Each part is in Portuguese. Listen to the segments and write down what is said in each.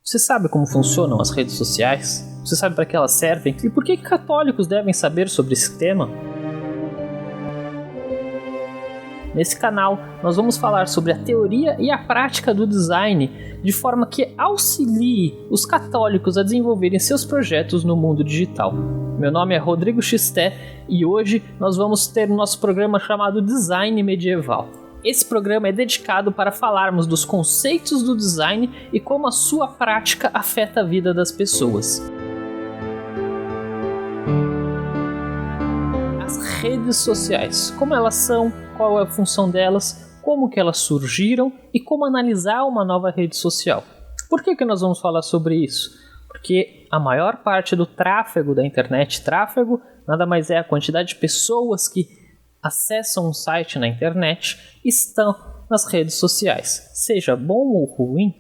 Você sabe como funcionam as redes sociais? Você sabe para que elas servem? E por que católicos devem saber sobre esse tema? Nesse canal, nós vamos falar sobre a teoria e a prática do design de forma que auxilie os católicos a desenvolverem seus projetos no mundo digital. Meu nome é Rodrigo Xisté e hoje nós vamos ter o nosso programa chamado Design Medieval. Esse programa é dedicado para falarmos dos conceitos do design e como a sua prática afeta a vida das pessoas. As redes sociais, como elas são, qual é a função delas, como que elas surgiram e como analisar uma nova rede social. Por que nós vamos falar sobre isso? Porque a maior parte do tráfego da internet, tráfego nada mais é a quantidade de pessoas que acessam um site na internet, estão nas redes sociais. Seja bom ou ruim,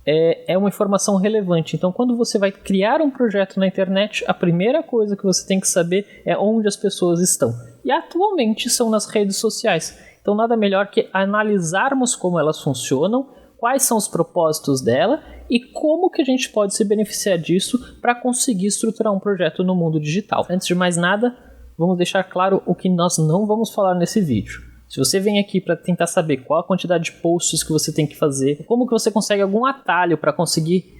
é uma informação relevante. Então, quando você vai criar um projeto na internet, a primeira coisa que você tem que saber é onde as pessoas estão. E atualmente são nas redes sociais. Então, nada melhor que analisarmos como elas funcionam, quais são os propósitos dela e como que a gente pode se beneficiar disso para conseguir estruturar um projeto no mundo digital. Antes de mais nada, vamos deixar claro o que nós não vamos falar nesse vídeo. Se você vem aqui para tentar saber qual a quantidade de posts que você tem que fazer, como que você consegue algum atalho para conseguir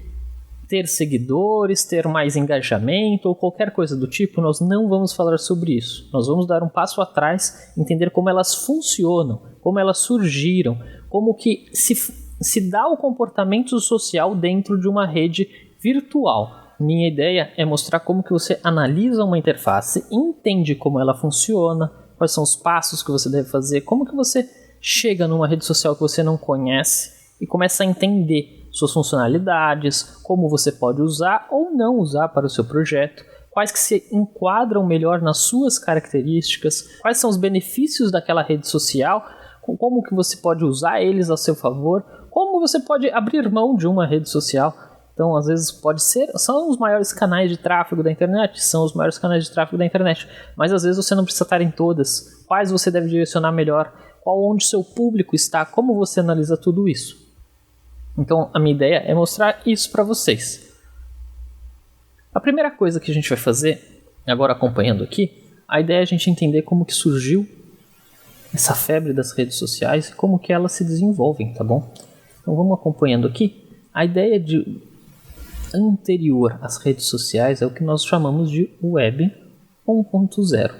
ter seguidores, ter mais engajamento ou qualquer coisa do tipo, nós não vamos falar sobre isso. Nós vamos dar um passo atrás, entender como elas funcionam, como elas surgiram, como que se dá o comportamento social dentro de uma rede virtual. Minha ideia é mostrar como que você analisa uma interface, entende como ela funciona, quais são os passos que você deve fazer, como que você chega numa rede social que você não conhece e começa a entender suas funcionalidades, como você pode usar ou não usar para o seu projeto, quais que se enquadram melhor nas suas características, quais são os benefícios daquela rede social, como que você pode usar eles a seu favor, como você pode abrir mão de uma rede social. Então, às vezes são os maiores canais de tráfego da internet, mas às vezes você não precisa estar em todas. Quais você deve direcionar melhor, onde seu público está, como você analisa tudo isso. Então, a minha ideia é mostrar isso para vocês. A primeira coisa que a gente vai fazer, agora acompanhando aqui, a ideia é a gente entender como que surgiu essa febre das redes sociais e como que elas se desenvolvem, tá bom? Então, vamos acompanhando aqui. A ideia anterior às redes sociais é o que nós chamamos de Web 1.0.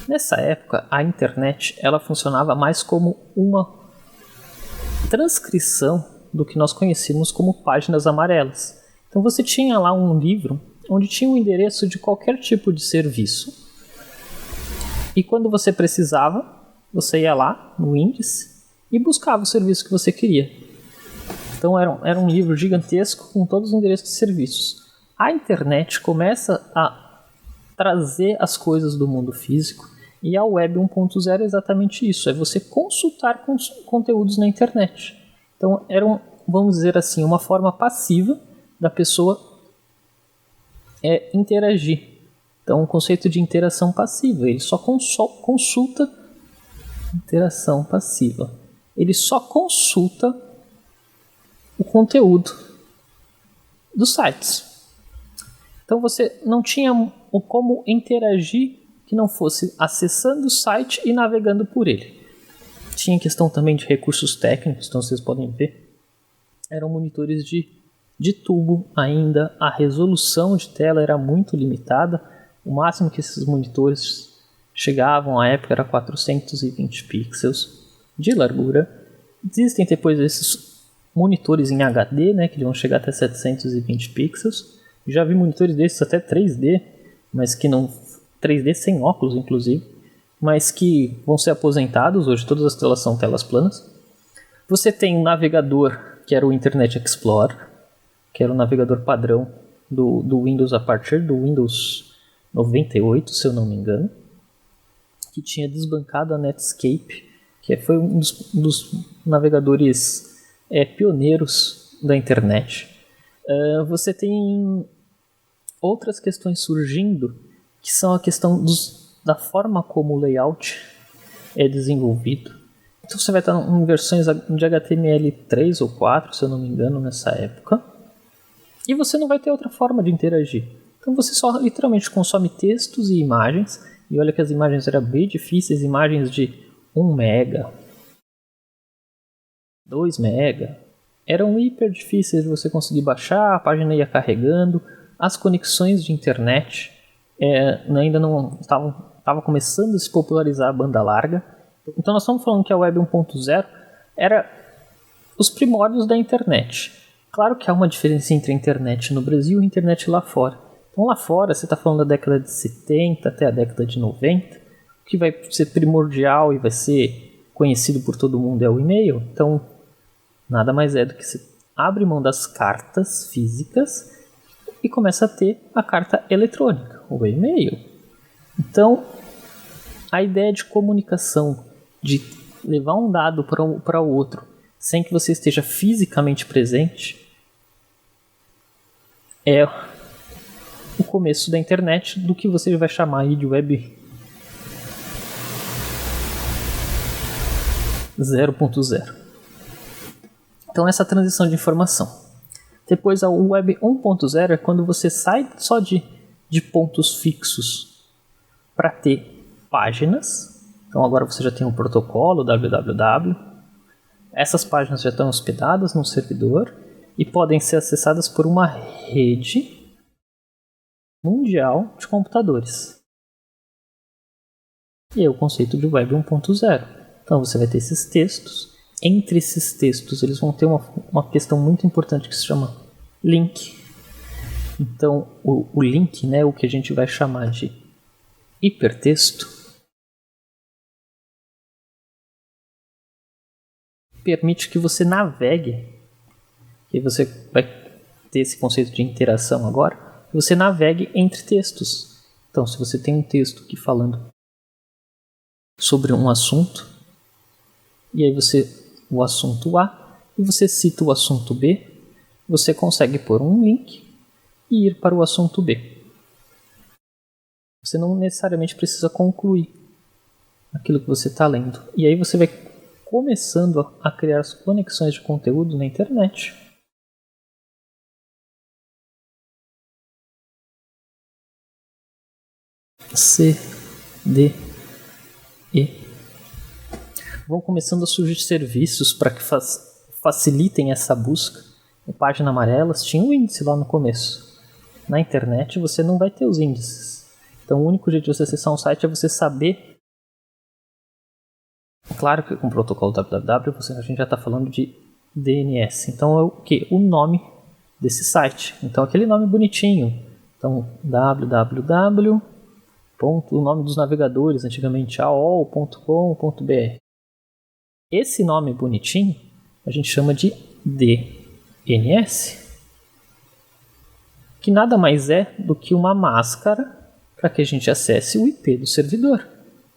Nessa época, a internet ela funcionava mais como uma transcrição do que nós conhecíamos como páginas amarelas. Então você tinha lá um livro onde tinha o endereço de qualquer tipo de serviço. E quando você precisava, você ia lá no índice e buscava o serviço que você queria. Então era um livro gigantesco com todos os endereços de serviços. A internet começa a trazer as coisas do mundo físico e a Web 1.0 é exatamente isso, é você consultar conteúdos na internet. Então vamos dizer assim, uma forma passiva da pessoa interagir. Então o conceito de interação passiva, ele só consulta interação passiva. Ele só consulta o conteúdo dos sites. Então você não tinha como interagir que não fosse acessando o site e navegando por ele. Tinha questão também de recursos técnicos, então vocês podem ver. Eram monitores de tubo ainda, a resolução de tela era muito limitada. O máximo que esses monitores chegavam à época era 420 pixels de largura. Existem depois esses monitores em HD, né, que vão chegar até 720 pixels. Já vi monitores desses até 3D, mas que não 3D sem óculos, inclusive, mas que vão ser aposentados. Hoje todas as telas são telas planas. Você tem um navegador, que era o Internet Explorer, que era o navegador padrão do Windows a partir do Windows 98, se eu não me engano, que tinha desbancado a Netscape, que foi um dos navegadores pioneiros da internet. Você tem outras questões surgindo, que são a questão da forma como o layout é desenvolvido. Então você vai estar em versões de HTML3 ou 4, se eu não me engano, nessa época. E você não vai ter outra forma de interagir. Então você só literalmente consome textos e imagens. E olha que as imagens eram bem difíceis, imagens de 1 mega, 2 mega. Eram hiper difíceis de você conseguir baixar, a página ia carregando. As conexões de internet ainda não estava começando a se popularizar a banda larga. Então nós estamos falando que a Web 1.0 era os primórdios da internet. Claro que há uma diferença entre a internet no Brasil e a internet lá fora. Então lá fora, você está falando da década de 70 até a década de 90, o que vai ser primordial e vai ser conhecido por todo mundo é o e-mail. Então, nada mais é do que você abre mão das cartas físicas e começa a ter a carta eletrônica, o e-mail. Então, a ideia de comunicação, de levar um dado para o outro, sem que você esteja fisicamente presente, é o começo da internet, do que você vai chamar aí de Web 0.0. Então essa transição de informação. Depois a Web 1.0 é quando você sai só de pontos fixos para ter páginas. Então agora você já tem um protocolo www. Essas páginas já estão hospedadas num servidor e podem ser acessadas por uma rede mundial de computadores. E é o conceito de Web 1.0. Então você vai ter esses textos. Entre esses textos eles vão ter uma questão muito importante que se chama link. Então o link, né, o que a gente vai chamar de hipertexto, permite que você navegue. E você vai ter esse conceito de interação agora. Você navegue entre textos. Então, se você tem um texto aqui falando sobre um assunto, e aí o assunto A, e você cita o assunto B, você consegue pôr um link e ir para o assunto B. Você não necessariamente precisa concluir aquilo que você está lendo. E aí você vai começando a criar as conexões de conteúdo na internet. C, D, E. Vão começando a surgir serviços para que facilitem essa busca. A página amarelas tinha um índice lá no começo. Na internet você não vai ter os índices. Então o único jeito de você acessar um site é você saber. Claro que com o protocolo www a gente já está falando de DNS. Então é o que? O nome desse site. Então aquele nome bonitinho. Então www. O nome dos navegadores, antigamente aol.com.br. Esse nome bonitinho a gente chama de DNS, que nada mais é do que uma máscara para que a gente acesse o IP do servidor.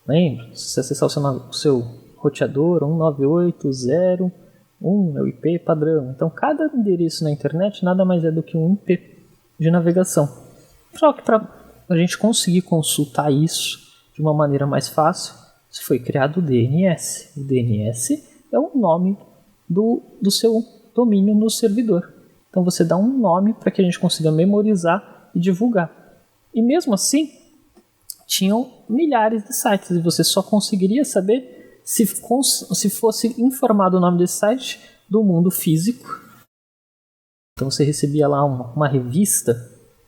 Lembra? Se você acessar o seu roteador 198.0.1 é o IP padrão. Então cada endereço na internet nada mais é do que um IP de navegação. Só que para a gente conseguir consultar isso de uma maneira mais fácil, foi criado o DNS. O DNS é o nome do seu domínio no servidor. Então você dá um nome para que a gente consiga memorizar e divulgar. E mesmo assim, tinham milhares de sites e você só conseguiria saber se fosse informado o nome desse site do mundo físico. Então você recebia lá uma revista,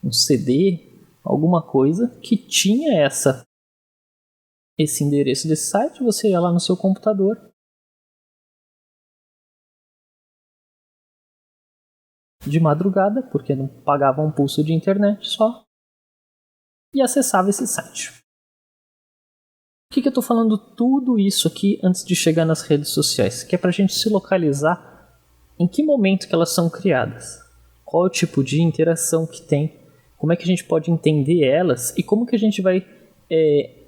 um CD, alguma coisa que tinha esse endereço desse site. Você ia lá no seu computador, de madrugada, porque não pagava um pulso de internet só, e acessava esse site. Por que eu estou falando tudo isso aqui antes de chegar nas redes sociais? Que é para a gente se localizar em que momento que elas são criadas, qual é o tipo de interação que tem, como é que a gente pode entender elas e como que a gente vai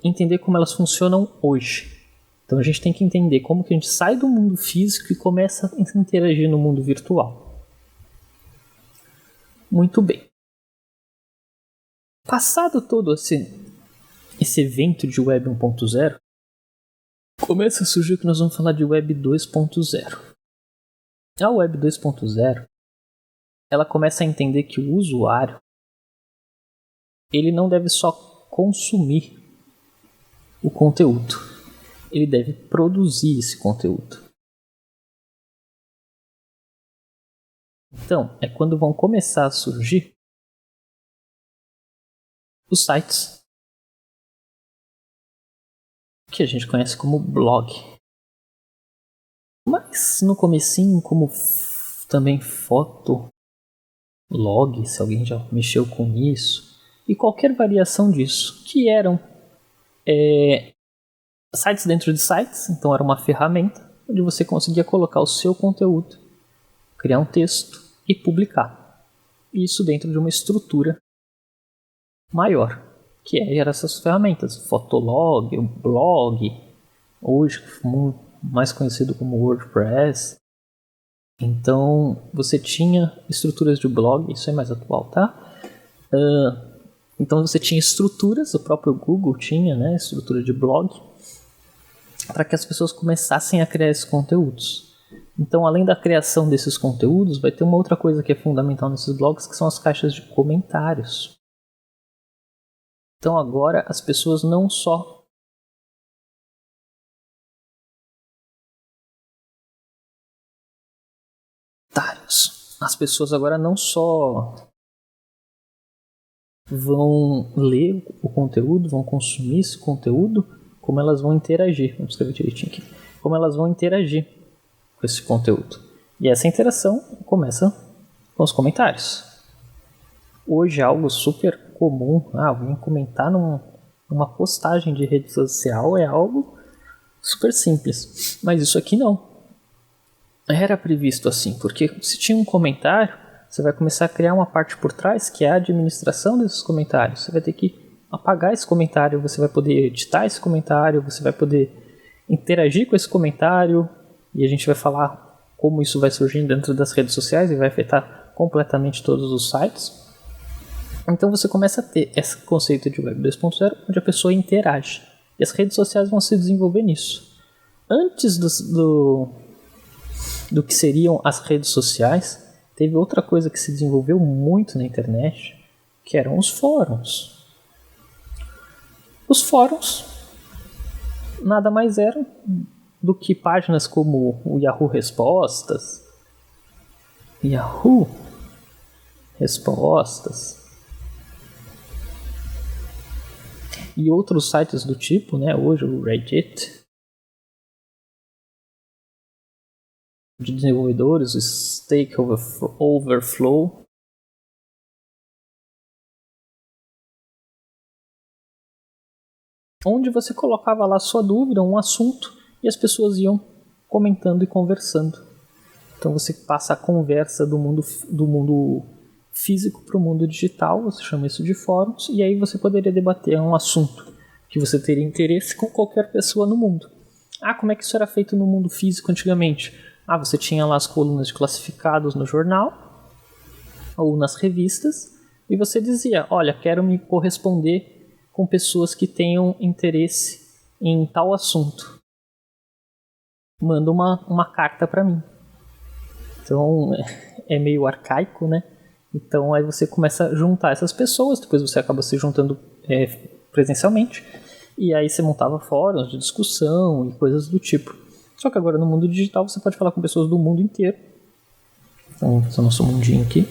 entender como elas funcionam hoje. Então a gente tem que entender como que a gente sai do mundo físico e começa a interagir no mundo virtual. Muito bem. Passado todo esse evento de Web 1.0, começa a surgir o que nós vamos falar de Web 2.0. A Web 2.0 ela começa a entender que o usuário ele não deve só consumir o conteúdo, ele deve produzir esse conteúdo. Então, é quando vão começar a surgir os sites que a gente conhece como blog. Mas no comecinho, como também fotolog, se alguém já mexeu com isso, e qualquer variação disso, que eram sites dentro de sites, então era uma ferramenta onde você conseguia colocar o seu conteúdo, criar um texto e publicar. Isso dentro de uma estrutura maior, que eram essas ferramentas, Fotolog, o blog, hoje mais conhecido como WordPress. Então você tinha estruturas de blog, isso é mais atual, tá? Então você tinha estruturas, o próprio Google tinha, né, estrutura de blog, para que as pessoas começassem a criar esses conteúdos. Então, além da criação desses conteúdos, vai ter uma outra coisa que é fundamental nesses blogs, que são as caixas de comentários. Então agora as pessoas não só as pessoas agora não só vão ler o conteúdo, vão consumir esse conteúdo, como elas vão interagir. Vamos escrever direitinho aqui. Como elas vão interagir com esse conteúdo. E essa interação começa com os comentários. Hoje é algo super comum. Alguém comentar numa postagem de rede social é algo super simples. Mas isso aqui não. Era previsto assim, porque se tinha um comentário, você vai começar a criar uma parte por trás, que é a administração desses comentários. Você vai ter que apagar esse comentário, você vai poder editar esse comentário, você vai poder interagir com esse comentário, e a gente vai falar como isso vai surgir dentro das redes sociais e vai afetar completamente todos os sites. Então você começa a ter esse conceito de Web 2.0, onde a pessoa interage. E as redes sociais vão se desenvolver nisso. Antes do que seriam as redes sociais, teve outra coisa que se desenvolveu muito na internet, que eram os fóruns. Os fóruns nada mais eram do que páginas como o Yahoo Respostas, e outros sites do tipo, né? Hoje o Reddit, de desenvolvedores, o Stack Overflow. Onde você colocava lá sua dúvida, um assunto, e as pessoas iam comentando e conversando. Então você passa a conversa do mundo físico para o mundo digital, você chama isso de fóruns, e aí você poderia debater um assunto que você teria interesse com qualquer pessoa no mundo. Como é que isso era feito no mundo físico antigamente? Você tinha lá as colunas de classificados no jornal ou nas revistas, e você dizia, olha, quero me corresponder com pessoas que tenham interesse em tal assunto. Manda uma carta para mim. Então é meio arcaico, né? Então aí você começa a juntar essas pessoas, depois você acaba se juntando presencialmente, e aí você montava fóruns de discussão e coisas do tipo. Só que agora no mundo digital você pode falar com pessoas do mundo inteiro. Então vamos fazer o nosso mundinho aqui.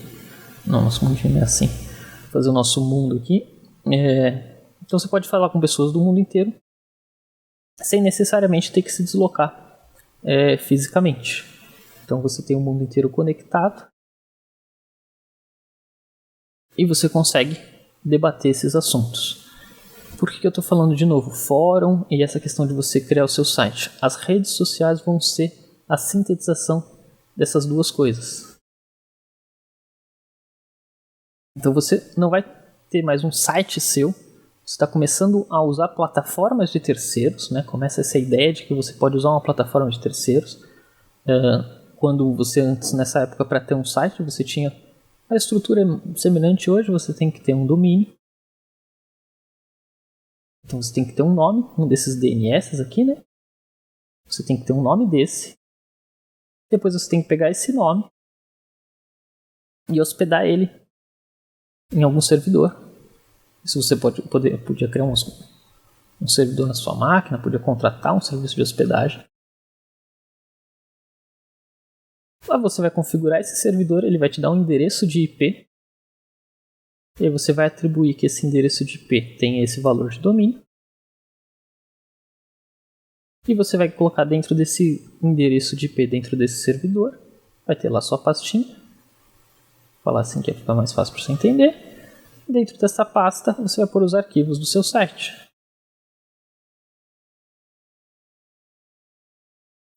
Não, nosso mundinho não é assim. Vou fazer o nosso mundo aqui. Então você pode falar com pessoas do mundo inteiro sem necessariamente ter que se deslocar fisicamente. Então você tem o mundo inteiro conectado e você consegue debater esses assuntos. Por que eu estou falando de novo? Fórum e essa questão de você criar o seu site. As redes sociais vão ser a sintetização dessas duas coisas. Então você não vai ter mais um site seu. Você está começando a usar plataformas de terceiros, né? Começa essa ideia de que você pode usar uma plataforma de terceiros. Quando você antes, nessa época, para ter um site, você tinha a estrutura semelhante hoje, você tem que ter um domínio. Então você tem que ter um nome, um desses DNS aqui, né? Você tem que ter um nome desse. Depois você tem que pegar esse nome e hospedar ele em algum servidor. Isso você podia criar um servidor na sua máquina, podia contratar um serviço de hospedagem. Lá você vai configurar esse servidor, ele vai te dar um endereço de IP. E aí você vai atribuir que esse endereço de IP tenha esse valor de domínio. E você vai colocar dentro desse endereço de IP, dentro desse servidor, vai ter lá sua pastinha. Vou falar assim que fica mais fácil para você entender. E dentro dessa pasta você vai pôr os arquivos do seu site.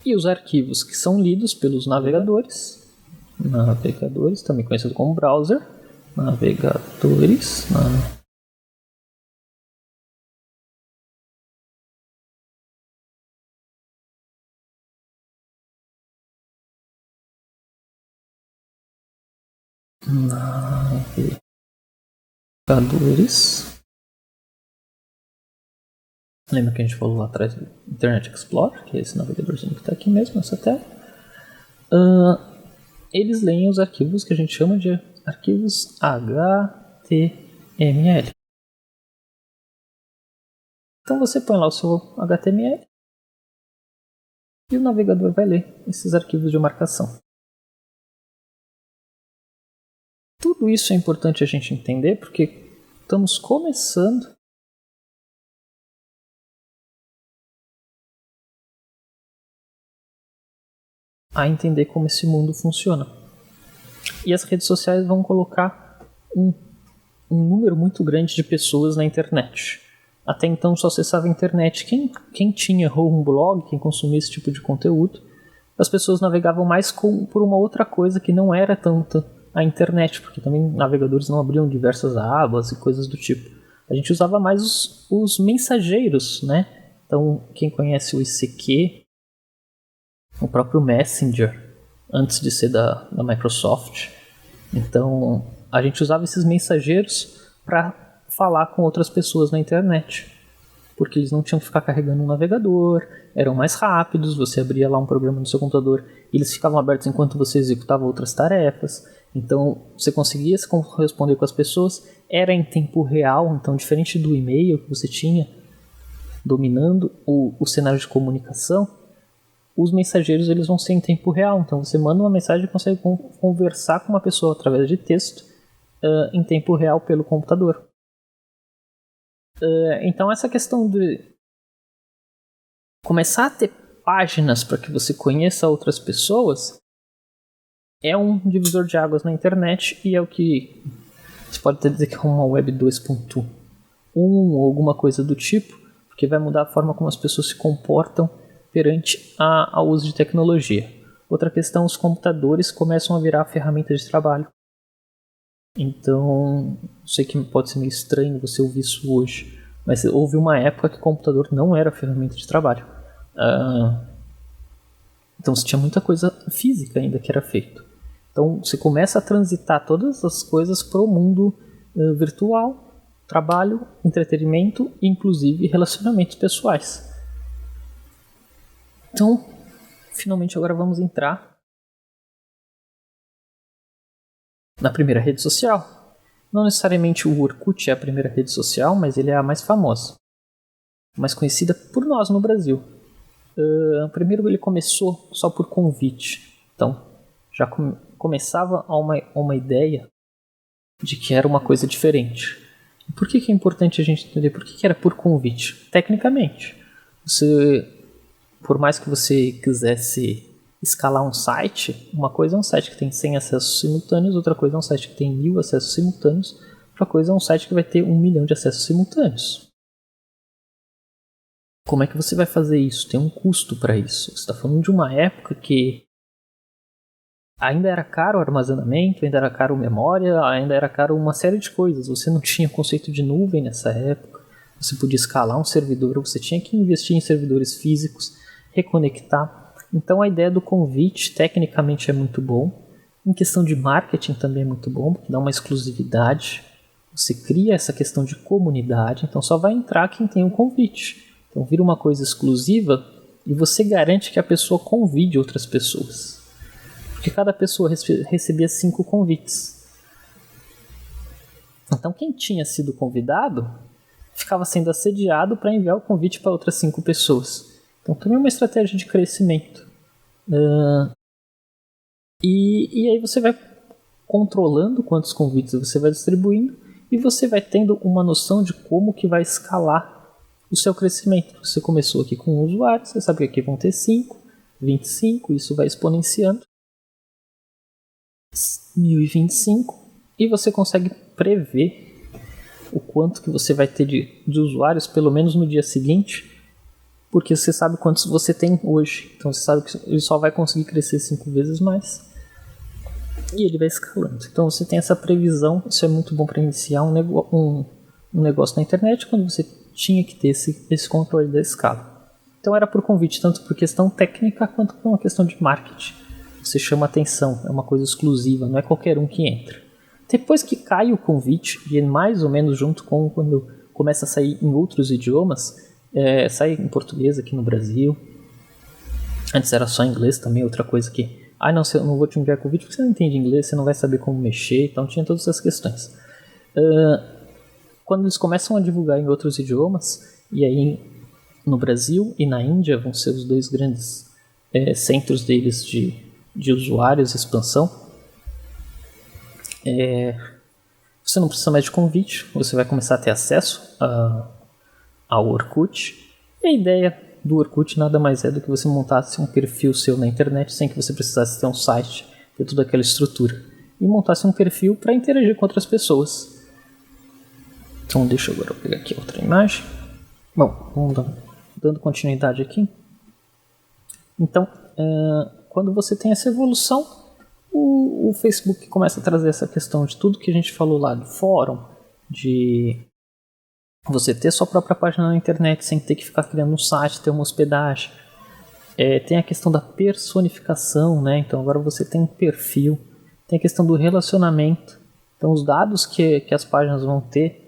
E os arquivos que são lidos pelos navegadores, também conhecido como browser, navegadores, navegadores. Lembra que a gente falou lá atrás do Internet Explorer, que é esse navegadorzinho que está aqui mesmo nessa tela? Eles leem os arquivos que a gente chama de arquivos HTML. Então você põe lá o seu HTML e o navegador vai ler esses arquivos de marcação. Tudo isso é importante a gente entender porque estamos começando a entender como esse mundo funciona. E as redes sociais vão colocar um número muito grande de pessoas na internet. Até então só acessava a internet quem tinha um blog, quem consumia esse tipo de conteúdo. As pessoas navegavam mais por uma outra coisa que não era tanto a internet, porque também navegadores não abriam diversas abas e coisas do tipo. A gente usava mais os mensageiros, né? Então, quem conhece o ICQ, o próprio Messenger, antes de ser da Microsoft. Então, a gente usava esses mensageiros para falar com outras pessoas na internet. Porque eles não tinham que ficar carregando um navegador, eram mais rápidos, você abria lá um programa no seu computador e eles ficavam abertos enquanto você executava outras tarefas. Então, você conseguia se corresponder com as pessoas, era em tempo real, então diferente do e-mail que você tinha dominando o cenário de comunicação, os mensageiros eles vão ser em tempo real. Então você manda uma mensagem e consegue conversar com uma pessoa através de texto em tempo real pelo computador. Então essa questão de começar a ter páginas para que você conheça outras pessoas é um divisor de águas na internet e é o que você pode até dizer que é uma web 2.1 ou alguma coisa do tipo, porque vai mudar a forma como as pessoas se comportam perante ao uso de tecnologia. Outra questão, os computadores começam a virar ferramentas de trabalho. Então, sei que pode ser meio estranho você ouvir isso hoje, mas houve uma época que o computador não era ferramenta de trabalho. Então, você tinha muita coisa física ainda que era feito. Então, você começa a transitar todas as coisas para o mundo virtual, trabalho, entretenimento e, inclusive, relacionamentos pessoais. Então, finalmente agora vamos entrar na primeira rede social. Não necessariamente o Orkut é a primeira rede social, mas ele é a mais famosa, mais conhecida por nós no Brasil. Primeiro ele começou só por convite, então já começava uma ideia de que era uma coisa diferente. E por que é importante a gente entender por que era por convite? Tecnicamente, por mais que você quisesse escalar um site, uma coisa é um site que tem 100 acessos simultâneos, outra coisa é um site que tem 1000 acessos simultâneos, outra coisa é um site que vai ter 1 milhão de acessos simultâneos. Como é que você vai fazer isso? Tem um custo para isso. Você está falando de uma época que ainda era caro o armazenamento, ainda era caro a memória, ainda era caro uma série de coisas. Você não tinha conceito de nuvem nessa época. Você podia escalar um servidor, você tinha que investir em servidores físicos, reconectar. Então a ideia do convite tecnicamente é muito bom. Em questão de marketing também é muito bom, porque dá uma exclusividade. Você cria essa questão de comunidade, então só vai entrar quem tem o convite. Então vira uma coisa exclusiva e você garante que a pessoa convide outras pessoas. Porque cada pessoa recebia 5 convites. Então quem tinha sido convidado ficava sendo assediado para enviar o convite para outras 5 pessoas. Então também é uma estratégia de crescimento. E aí você vai controlando quantos convites você vai distribuindo e você vai tendo uma noção de como que vai escalar o seu crescimento. Você começou aqui com 1 usuário, você sabe que aqui vão ter 5, 25, isso vai exponenciando. 1025, e você consegue prever o quanto que você vai ter de usuários, pelo menos no dia seguinte, porque você sabe quantos você tem hoje. Então você sabe que ele só vai conseguir crescer 5 vezes mais. E ele vai escalando. Então você tem essa previsão. Isso é muito bom para iniciar um negócio na internet, quando você tinha que ter esse controle da escala. Então era por convite, tanto por questão técnica quanto por uma questão de marketing. Você chama atenção, é uma coisa exclusiva, não é qualquer um que entra. Depois que cai o convite, e mais ou menos junto com quando começa a sair em outros idiomas, sai em português aqui no Brasil. Antes era só em inglês também, outra coisa que... não, eu não vou te enviar convite porque você não entende inglês, você não vai saber como mexer, então tinha todas essas questões. Quando eles começam a divulgar em outros idiomas, e aí no Brasil e na Índia vão ser os 2 grandes centros deles de usuários e expansão, você não precisa mais de convite, você vai começar a ter acesso ao Orkut. E a ideia do Orkut nada mais é do que você montasse um perfil seu na internet sem que você precisasse ter um site, ter toda aquela estrutura, e montasse um perfil para interagir com outras pessoas. Então deixa eu agora pegar aqui outra imagem. Bom, vamos dando continuidade aqui. Então, quando você tem essa evolução, o Facebook começa a trazer essa questão de tudo que a gente falou lá, do fórum, de você ter sua própria página na internet sem ter que ficar criando um site, ter uma hospedagem. Tem a questão da personificação, né? Então agora você tem um perfil. Tem a questão do relacionamento. Então os dados que as páginas vão ter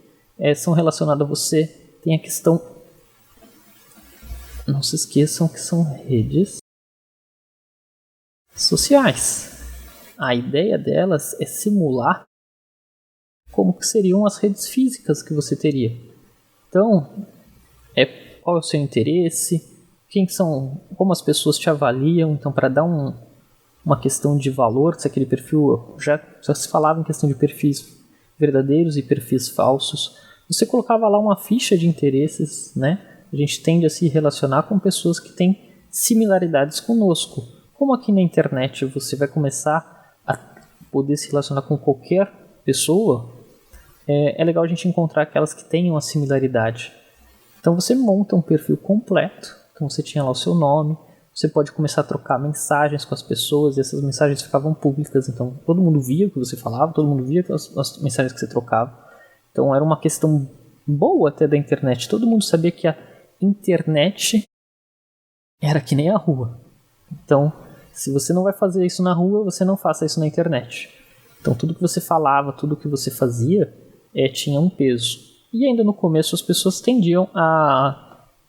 são relacionados a você. Tem a questão... Não se esqueçam que são redes sociais. A ideia delas é simular como que seriam as redes físicas que você teria. Então, qual é o seu interesse, como as pessoas te avaliam. Então, para dar uma questão de valor, se aquele perfil, já se falava em questão de perfis verdadeiros e perfis falsos, você colocava lá uma ficha de interesses, né? A gente tende a se relacionar com pessoas que têm similaridades conosco. Como aqui na internet você vai começar a poder se relacionar com qualquer pessoa, é legal a gente encontrar aquelas que tenham a similaridade. Então você monta um perfil completo, então você tinha lá o seu nome, você pode começar a trocar mensagens com as pessoas, e essas mensagens ficavam públicas, então todo mundo via o que você falava, todo mundo via as mensagens que você trocava. Então era uma questão boa até da internet, todo mundo sabia que a internet era que nem a rua. Então, se você não vai fazer isso na rua, você não faça isso na internet. Então tudo que você falava, tudo que você fazia, tinha um peso. E ainda no começo as pessoas tendiam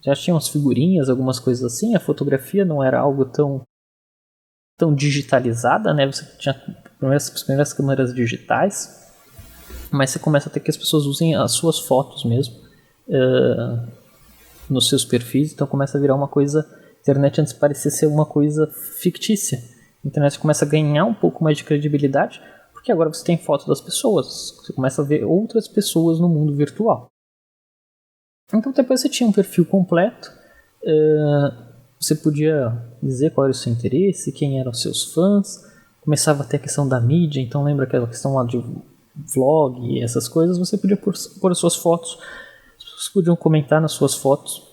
já tinham as figurinhas, algumas coisas assim, a fotografia não era algo tão digitalizada, né? Você tinha as primeiras câmeras digitais, mas você começa a ter que as pessoas usem as suas fotos mesmo nos seus perfis, então começa a virar uma coisa... A internet antes parecia ser uma coisa fictícia. A internet começa a ganhar um pouco mais de credibilidade, porque agora você tem foto das pessoas. Você começa a ver outras pessoas no mundo virtual. Então depois você tinha um perfil completo. Você podia dizer qual era o seu interesse, quem eram os seus fãs. Começava a ter a questão da mídia. Então lembra aquela questão lá de vlog e essas coisas. Você podia pôr as suas fotos. As pessoas podiam comentar nas suas fotos.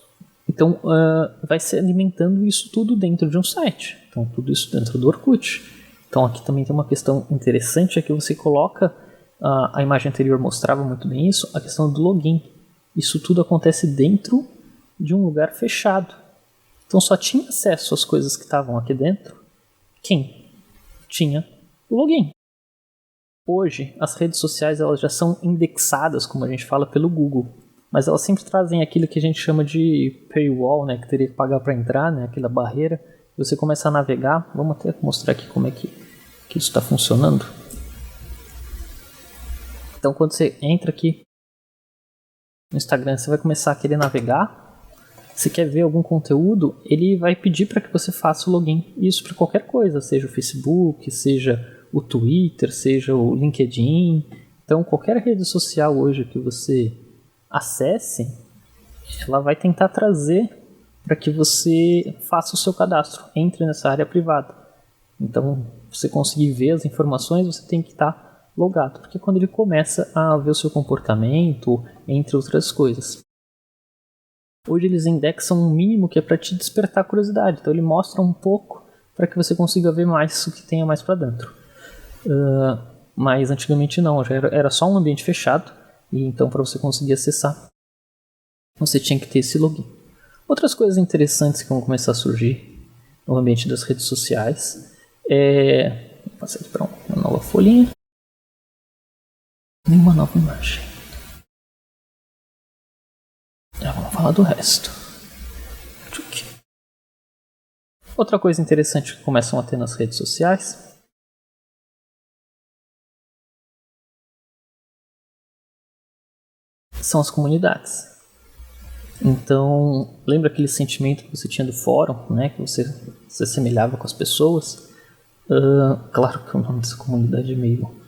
Então, vai se alimentando isso tudo dentro de um site. Então, tudo isso dentro do Orkut. Então, aqui também tem uma questão interessante, é que você coloca, a imagem anterior mostrava muito bem isso, a questão do login. Isso tudo acontece dentro de um lugar fechado. Então, só tinha acesso às coisas que estavam aqui dentro quem tinha o login. Hoje, as redes sociais elas já são indexadas, como a gente fala, pelo Google. Mas elas sempre trazem aquilo que a gente chama de paywall, né, que teria que pagar para entrar, né, aquela barreira. Você começa a navegar. Vamos até mostrar aqui como é que isso está funcionando. Então quando você entra aqui no Instagram, você vai começar a querer navegar. Se quer ver algum conteúdo, ele vai pedir para que você faça o login. Isso para qualquer coisa, seja o Facebook, seja o Twitter, seja o LinkedIn. Então qualquer rede social hoje que você acesse, ela vai tentar trazer para que você faça o seu cadastro, entre nessa área privada. Então, para você conseguir ver as informações, você tem que estar logado, porque quando ele começa a ver o seu comportamento, entre outras coisas. Hoje eles indexam um mínimo que é para te despertar curiosidade, então ele mostra um pouco para que você consiga ver mais o que tenha mais para dentro. Mas antigamente não, já era só um ambiente fechado, e então para você conseguir acessar, você tinha que ter esse login. Outras coisas interessantes que vão começar a surgir no ambiente das redes sociais vou passar aqui para uma nova folhinha. Nenhuma nova imagem. Já vamos falar do resto. Outra coisa interessante que começam a ter nas redes sociais são as comunidades. Então, lembra aquele sentimento que você tinha do fórum, né? Que você se assemelhava com as pessoas? Claro que o nome dessa comunidade é meio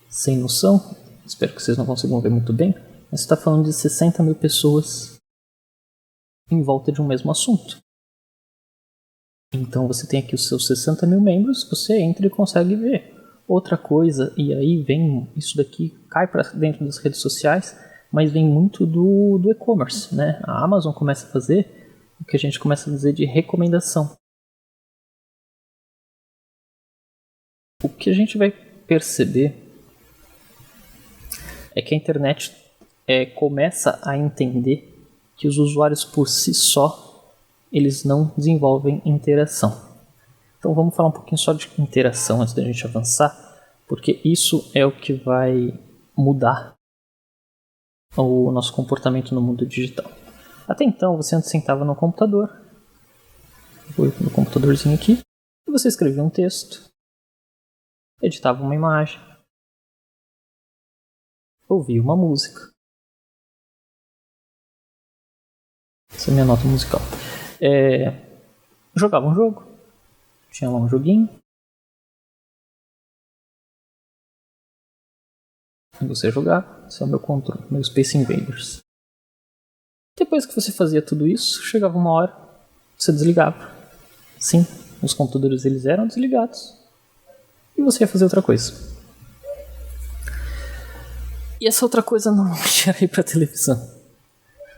sem noção. Espero que vocês não consigam ver muito bem. Mas você está falando de 60 mil pessoas em volta de um mesmo assunto. Então você tem aqui os seus 60 mil membros, você entra e consegue ver. Outra coisa, e aí vem isso daqui, cai para dentro das redes sociais, mas vem muito do e-commerce, né? A Amazon começa a fazer o que a gente começa a dizer de recomendação. O que a gente vai perceber é que a internet começa a entender que os usuários por si só eles não desenvolvem interação. Então vamos falar um pouquinho só de interação antes da gente avançar, porque isso é o que vai mudar o nosso comportamento no mundo digital. Até então você antes sentava no computador, no computadorzinho aqui, e você escrevia um texto, editava uma imagem, ouvia uma música. Essa é a minha nota musical. Jogava um jogo, tinha lá um joguinho, e você jogava. Esse é o meu controle, meu Space Invaders. Depois que você fazia tudo isso, chegava uma hora, você desligava. Sim, os computadores eles eram desligados e você ia fazer outra coisa. E essa outra coisa normalmente era ir para a televisão.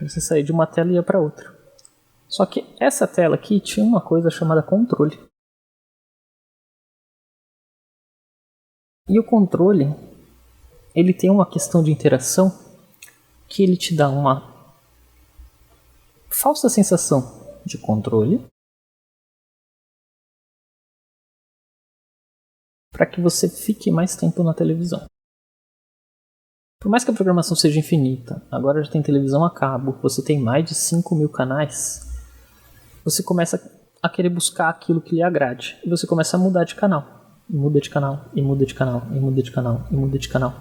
Você saía de uma tela e ia para outra. Só que essa tela aqui tinha uma coisa chamada controle. E o controle, ele tem uma questão de interação que ele te dá uma falsa sensação de controle para que você fique mais tempo na televisão. Por mais que a programação seja infinita, agora já tem televisão a cabo, você tem mais de 5 mil canais, você começa a querer buscar aquilo que lhe agrade. E você começa a mudar de canal. E muda de canal, e muda de canal, e muda de canal, e muda de canal.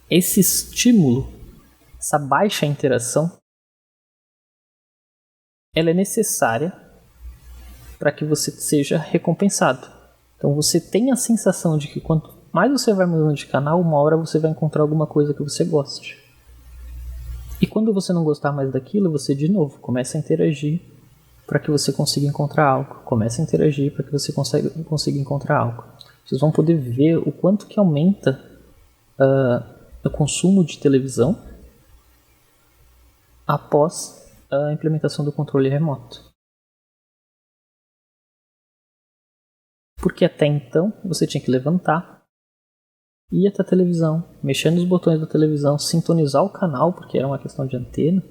Esse estímulo, essa baixa interação, ela é necessária para que você seja recompensado. Então você tem a sensação de que quanto mais você vai mudando de canal, uma hora você vai encontrar alguma coisa que você goste. E quando você não gostar mais daquilo, você de novo começa a interagir para que você consiga encontrar algo. Começa a interagir para que você consiga encontrar algo. Vocês vão poder ver o quanto que aumenta o consumo de televisão após a implementação do controle remoto. Porque até então você tinha que levantar, ir até a televisão, mexer nos botões da televisão, sintonizar o canal, porque era uma questão de antena.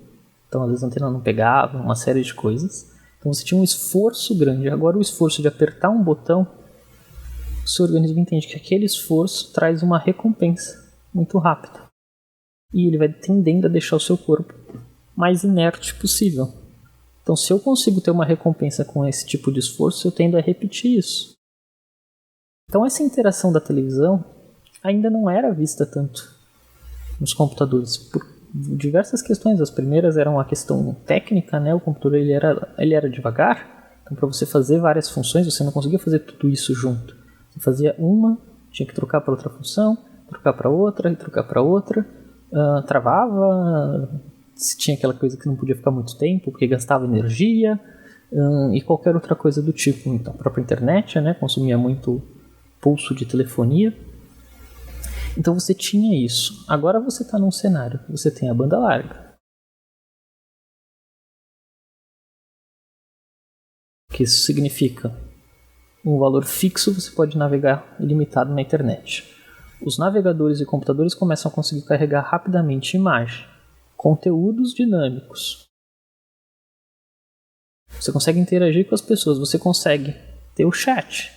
Então às vezes a antena não pegava, uma série de coisas. Então você tinha um esforço grande. Agora o esforço de apertar um botão, o seu organismo entende que aquele esforço traz uma recompensa muito rápida. E ele vai tendendo a deixar o seu corpo mais inerte possível. Então se eu consigo ter uma recompensa com esse tipo de esforço, eu tendo a repetir isso. Então essa interação da televisão ainda não era vista tanto nos computadores por diversas questões. As primeiras eram a questão técnica, né? O computador ele era devagar, então para você fazer várias funções você não conseguia fazer tudo isso junto. Você fazia uma, tinha que trocar para outra função, trocar para outra e trocar para outra, travava, se tinha aquela coisa que não podia ficar muito tempo porque gastava energia, e qualquer outra coisa do tipo. Então a própria internet, né, consumia muito pulso de telefonia. Então você tinha isso. Agora você está num cenário, você tem a banda larga. O que isso significa? Um valor fixo, você pode navegar ilimitado na internet. Os navegadores e computadores começam a conseguir carregar rapidamente imagem, conteúdos dinâmicos. Você consegue interagir com as pessoas, você consegue ter o chat.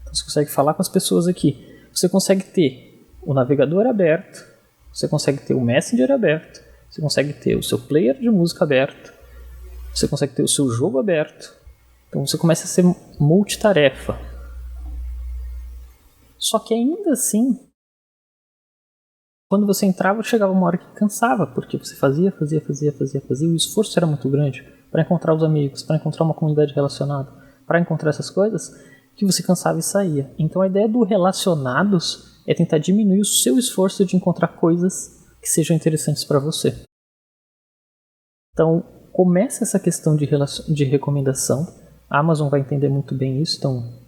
Então você consegue falar com as pessoas aqui. Você consegue ter o navegador aberto, você consegue ter o Messenger aberto, você consegue ter o seu player de música aberto, você consegue ter o seu jogo aberto. Então você começa a ser multitarefa. Só que ainda assim, quando você entrava, chegava uma hora que cansava, porque você fazia, e o esforço era muito grande para encontrar os amigos, para encontrar uma comunidade relacionada, para encontrar essas coisas, que você cansava e saía. Então a ideia do relacionados é tentar diminuir o seu esforço de encontrar coisas que sejam interessantes para você. Então começa essa questão de recomendação. A Amazon vai entender muito bem isso. Então,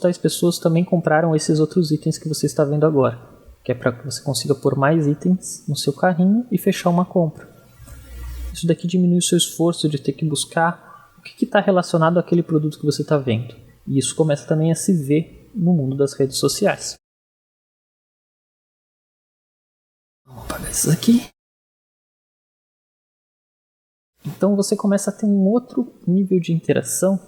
tais pessoas também compraram esses outros itens que você está vendo agora, que é para que você consiga pôr mais itens no seu carrinho e fechar uma compra. Isso daqui diminui o seu esforço de ter que buscar o que está relacionado àquele produto que você está vendo. E isso começa também a se ver no mundo das redes sociais. Vamos apagar isso aqui. Então você começa a ter um outro nível de interação,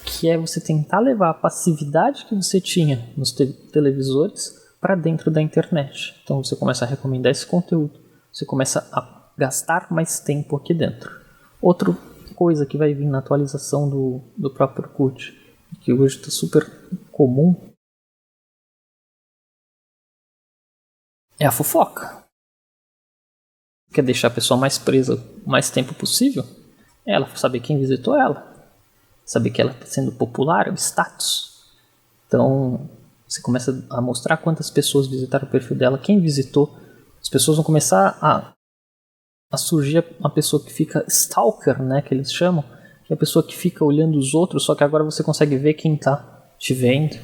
que é você tentar levar a passividade que você tinha nos televisores para dentro da internet. Então você começa a recomendar esse conteúdo, você começa a gastar mais tempo aqui dentro. Outra coisa que vai vir na atualização do próprio Orkut, que hoje está super comum, é a fofoca. Quer deixar a pessoa mais presa o mais tempo possível? É ela saber quem visitou ela, saber que ela está sendo popular, é o status. Então você começa a mostrar quantas pessoas visitaram o perfil dela, quem visitou. As pessoas vão começar a surgir uma pessoa que fica stalker, né, que eles chamam, que é a pessoa que fica olhando os outros, só que agora você consegue ver quem está te vendo.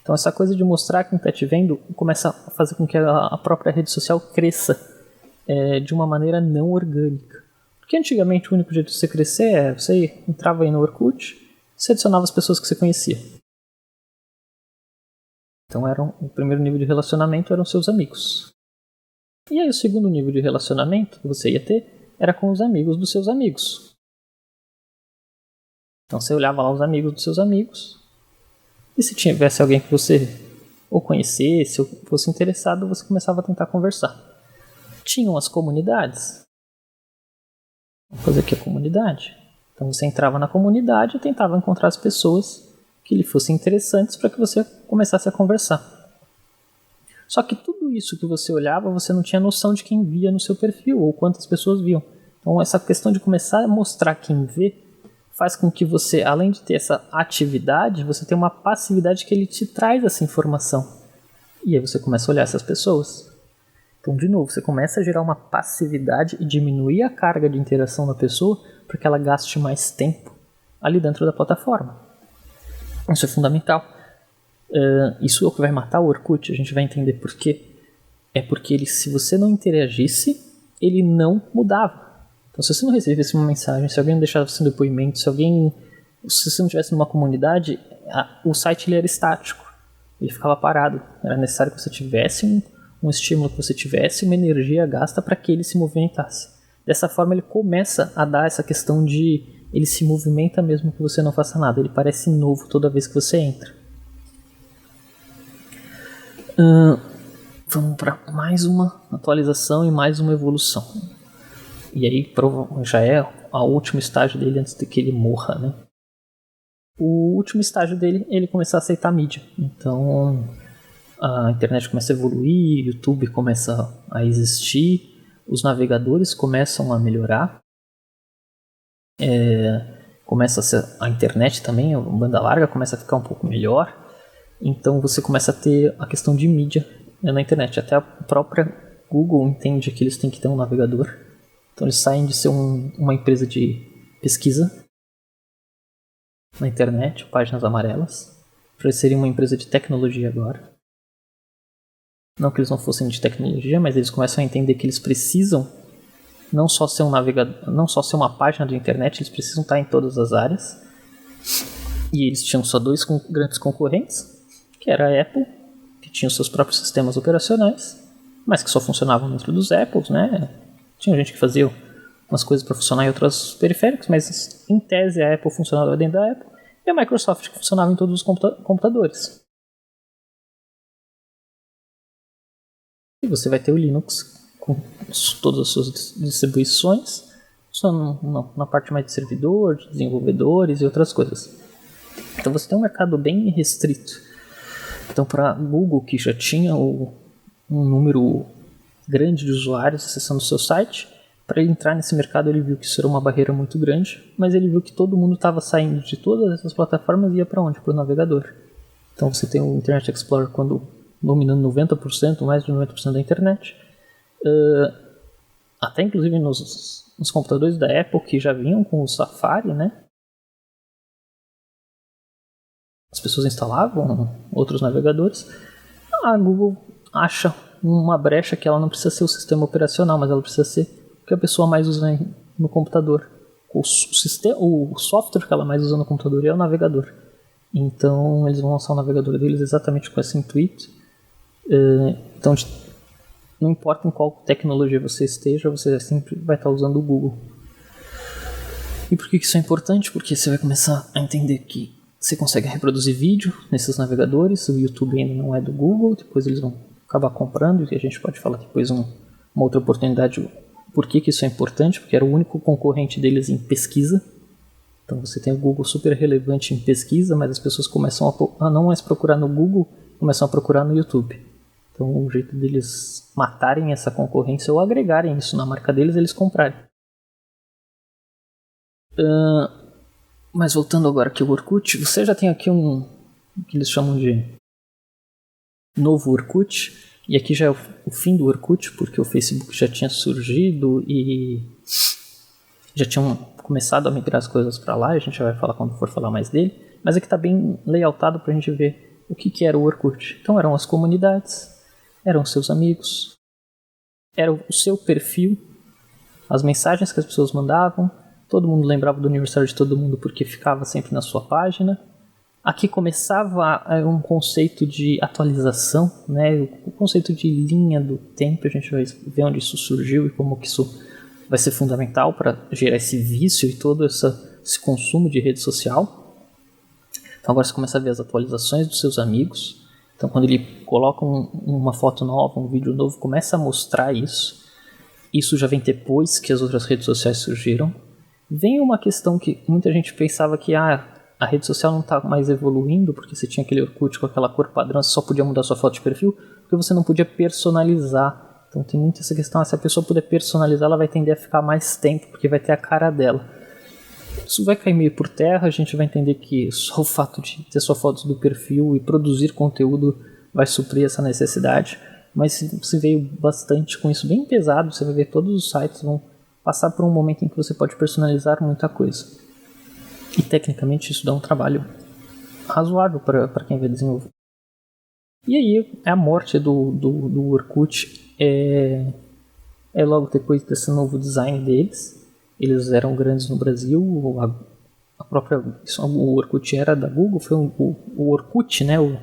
Então essa coisa de mostrar quem está te vendo começa a fazer com que a própria rede social cresça de uma maneira não orgânica. Porque antigamente o único jeito de você crescer é você entrava aí no Orkut, você adicionava as pessoas que você conhecia. Então o primeiro nível de relacionamento eram seus amigos. E aí o segundo nível de relacionamento que você ia ter era com os amigos dos seus amigos. Então você olhava lá os amigos dos seus amigos, e se tivesse alguém que você ou conhecesse ou fosse interessado, você começava a tentar conversar. Tinham as comunidades. Vamos fazer aqui a comunidade. Então você entrava na comunidade e tentava encontrar as pessoas que lhe fossem interessantes para que você começasse a conversar. Só que tudo isso que você olhava, você não tinha noção de quem via no seu perfil ou quantas pessoas viam. Então essa questão de começar a mostrar quem vê faz com que você, além de ter essa atividade, você tenha uma passividade que ele te traz essa informação. E aí você começa a olhar essas pessoas. Então, de novo, você começa a gerar uma passividade e diminuir a carga de interação da pessoa para que ela gaste mais tempo ali dentro da plataforma. Isso é fundamental. Isso é o que vai matar o Orkut, a gente vai entender por quê. É porque se você não interagisse, ele não mudava. Então, se você não recebesse uma mensagem, se alguém não deixasse um depoimento, se você não estivesse numa comunidade, o site ele era estático. Ele ficava parado. Era necessário que você tivesse um estímulo, que você tivesse uma energia gasta para que ele se movimentasse. Dessa forma ele começa a dar essa questão de ele se movimenta mesmo que você não faça nada, ele parece novo toda vez que você entra. Vamos para mais uma atualização e mais uma evolução. E aí já é o último estágio dele antes de que ele morra, né? O último estágio dele é ele começar a aceitar a mídia. Então a internet começa a evoluir, YouTube começa a existir, os navegadores começam a melhorar, a internet também, a banda larga começa a ficar um pouco melhor, então você começa a ter a questão de mídia na internet. Até a própria Google entende que eles têm que ter um navegador, então eles saem de ser uma empresa de pesquisa na internet, páginas amarelas, para serem uma empresa de tecnologia agora. Não que eles não fossem de tecnologia, mas eles começam a entender que eles precisam não só ser um navegador, não só ser uma página de internet, eles precisam estar em todas as áreas. E eles tinham só dois grandes concorrentes, que era a Apple, que tinha os seus próprios sistemas operacionais, mas que só funcionavam dentro dos Apples, né? Tinha gente que fazia umas coisas para funcionar em outros periféricos, mas em tese a Apple funcionava dentro da Apple, e a Microsoft que funcionava em todos os computadores. E você vai ter o Linux com todas as suas distribuições, só na parte mais de servidor, de desenvolvedores e outras coisas. Então você tem um mercado bem restrito. Então para a Google, que já tinha um número grande de usuários acessando o seu site, para ele entrar nesse mercado ele viu que isso era uma barreira muito grande, mas ele viu que todo mundo estava saindo de todas essas plataformas e ia para onde? Para o navegador. Então você tem o Internet Explorer dominando 90%, mais de 90% da internet. Até inclusive nos computadores da Apple, que já vinham com o Safari, né? As pessoas instalavam outros navegadores. A Google acha uma brecha que ela não precisa ser o sistema operacional, mas ela precisa ser o que a pessoa mais usa no computador. O software que ela mais usa no computador é o navegador. Então eles vão lançar o navegador deles exatamente com esse intuito. Então não importa em qual tecnologia você esteja, você sempre vai estar usando o Google. E por que isso é importante? Porque você vai começar a entender que você consegue reproduzir vídeo nesses navegadores. O YouTube ainda não é do Google, depois eles vão acabar comprando, e a gente pode falar depois uma outra oportunidade. Por que isso é importante? Porque era o único concorrente deles em pesquisa. Então você tem o Google super relevante em pesquisa, mas as pessoas começam a não mais procurar no Google, começam a procurar no YouTube. Então o jeito deles matarem essa concorrência ou agregarem isso na marca deles, eles comprarem. Mas voltando agora aqui ao Orkut, você já tem aqui o que eles chamam de novo Orkut, e aqui já é o fim do Orkut, porque o Facebook já tinha surgido e já tinham começado a migrar as coisas para lá, a gente já vai falar quando for falar mais dele, mas aqui está bem layoutado para a gente ver o que era o Orkut. Então eram as comunidades, eram seus amigos, era o seu perfil, as mensagens que as pessoas mandavam, todo mundo lembrava do aniversário de todo mundo porque ficava sempre na sua página. Aqui começava um conceito de atualização, né? O conceito de linha do tempo, a gente vai ver onde isso surgiu e como que isso vai ser fundamental para gerar esse vício e todo esse consumo de rede social. Então agora você começa a ver as atualizações dos seus amigos. Então quando ele coloca uma foto nova, um vídeo novo, começa a mostrar isso. Isso já vem depois que as outras redes sociais surgiram. Vem uma questão que muita gente pensava que a rede social não está mais evoluindo, porque você tinha aquele Orkut com aquela cor padrão, você só podia mudar sua foto de perfil, porque você não podia personalizar. Então tem muito essa questão, se a pessoa puder personalizar, ela vai tender a ficar mais tempo, porque vai ter a cara dela. Isso vai cair meio por terra, a gente vai entender que só o fato de ter sua foto do perfil e produzir conteúdo vai suprir essa necessidade, mas se veio bastante com isso bem pesado, você vai ver todos os sites vão passar por um momento em que você pode personalizar muita coisa. E tecnicamente isso dá um trabalho razoável para quem vai desenvolver. E aí a morte do Orkut é logo depois desse novo design deles. Eles eram grandes no Brasil, o Orkut era da Google, foi o Orkut, né, o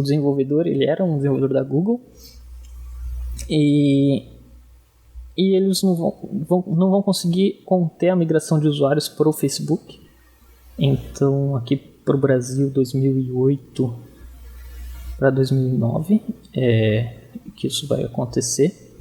desenvolvedor, ele era um desenvolvedor da Google. E eles não vão conseguir conter a migração de usuários para o Facebook. Então aqui para o Brasil 2008 para 2009 que isso vai acontecer,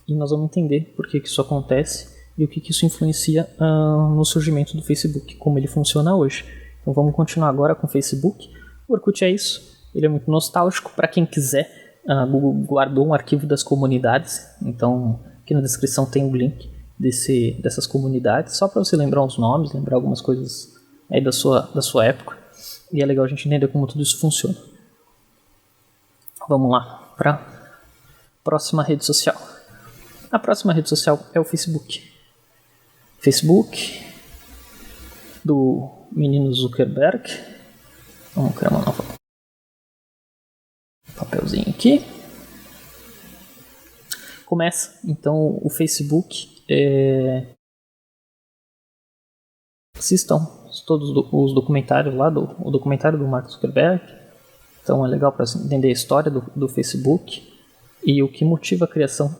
e nós vamos entender por que isso acontece e o que isso influencia no surgimento do Facebook, como ele funciona hoje. Então vamos continuar agora com o Facebook. O Orkut é isso, Ele é muito nostálgico. Para quem quiser, a Google guardou um arquivo das comunidades. Então, aqui na descrição tem o link dessas comunidades, só para você lembrar os nomes, lembrar algumas coisas aí da sua época. E é legal a gente entender como tudo isso funciona. Vamos lá para a próxima rede social. A próxima rede social é o Facebook. Facebook do menino Zuckerberg. Vamos criar uma nova papelzinho aqui. Começa então o Facebook. Assistam todos os documentários lá, o documentário do Mark Zuckerberg. Então é legal para entender a história do Facebook e o que motiva a criação.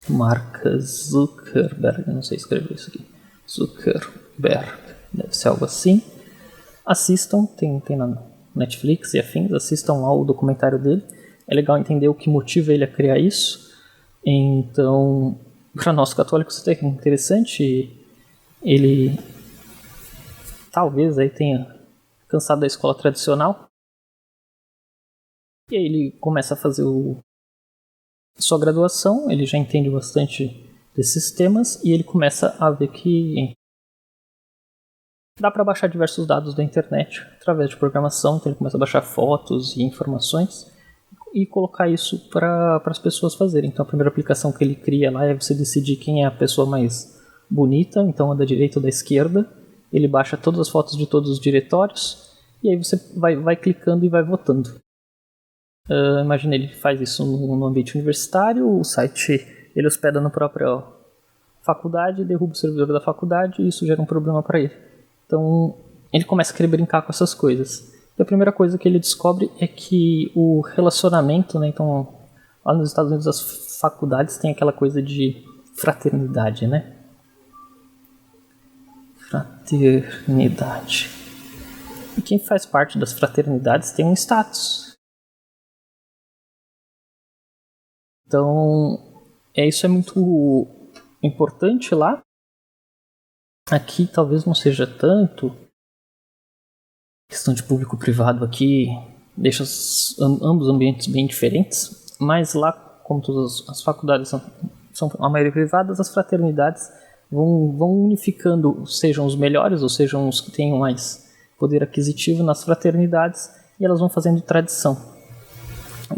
Mark Zuckerberg, não sei escrever isso aqui. Zuckerberg, deve ser algo assim. Assistam, tem na Netflix e afins, assistam lá o documentário dele. É legal entender o que motiva ele a criar isso. Então, para nós católicos isso é interessante. Ele talvez aí tenha cansado da escola tradicional. E aí ele começa a fazer sua graduação, ele já entende bastante desses temas e ele começa a ver que dá para baixar diversos dados da internet através de programação. Então ele começa a baixar fotos e informações e colocar isso para as pessoas fazerem. Então a primeira aplicação que ele cria lá é você decidir quem é a pessoa mais bonita, então a da direita ou da esquerda. Ele baixa todas as fotos de todos os diretórios e aí você vai clicando e vai votando. Imagina, ele faz isso no ambiente universitário, o site ele hospeda na própria faculdade, derruba o servidor da faculdade e isso gera um problema para ele. Então ele começa a querer brincar com essas coisas. E a primeira coisa que ele descobre é que o relacionamento, né, então lá nos Estados Unidos as faculdades têm aquela coisa de fraternidade, né? Fraternidade. E quem faz parte das fraternidades tem um status. Então, isso é muito importante lá. Aqui talvez não seja tanto. A questão de público-privado aqui deixa ambos ambientes bem diferentes. Mas lá, como todas as faculdades são a maioria privadas, as fraternidades vão unificando, sejam os melhores ou sejam os que tenham mais poder aquisitivo nas fraternidades, e elas vão fazendo tradição.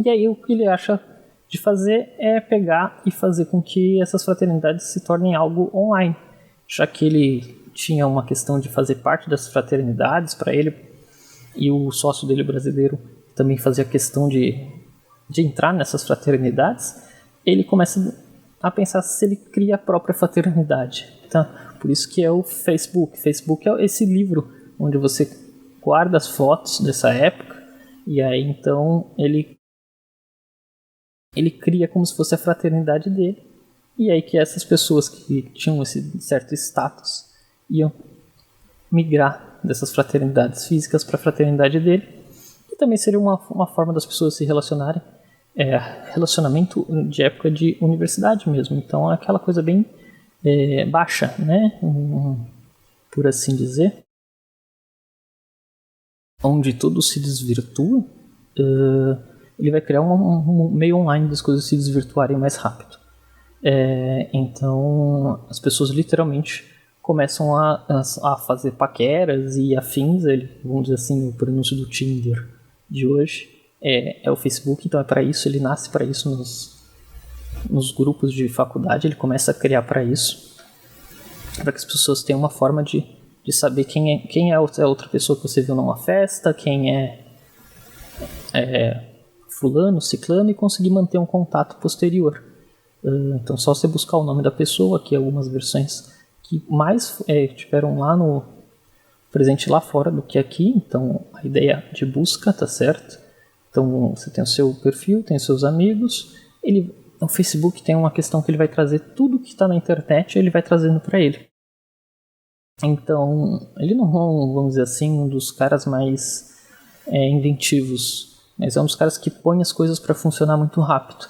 E aí o que ele acha de fazer é pegar e fazer com que essas fraternidades se tornem algo online, já que ele tinha uma questão de fazer parte das fraternidades para ele, e o sócio dele brasileiro também fazia questão de entrar nessas fraternidades. Ele começa a pensar se ele cria a própria fraternidade. Então, por isso que é o Facebook. Facebook é esse livro onde você guarda as fotos dessa época, e aí então ele cria como se fosse a fraternidade dele, e aí que essas pessoas que tinham esse certo status iam migrar dessas fraternidades físicas para a fraternidade dele, e também seria uma forma das pessoas se relacionarem, relacionamento de época de universidade mesmo. Então é aquela coisa bem baixa, né, por assim dizer, onde tudo se desvirtua. Ele vai criar um meio online das coisas se desvirtuarem mais rápido. Então as pessoas literalmente começam a fazer paqueras e afins. Vamos dizer assim, o pronúncio do Tinder de hoje é o Facebook. Então é para isso, ele nasce para isso nos grupos de faculdade. Ele começa a criar para isso, para que as pessoas tenham uma forma de saber quem é a outra pessoa que você viu numa festa, quem é fulano, ciclano, e conseguir manter um contato posterior. Então só você buscar o nome da pessoa, aqui algumas versões que mais tiveram lá presente lá fora do que aqui. Então a ideia de busca, tá certo? Então você tem o seu perfil, tem os seus amigos. O Facebook tem uma questão que ele vai trazer tudo que está na internet, ele vai trazendo para ele. Então ele não é, vamos dizer assim, um dos caras mais inventivos, mas é um dos caras que põe as coisas para funcionar muito rápido.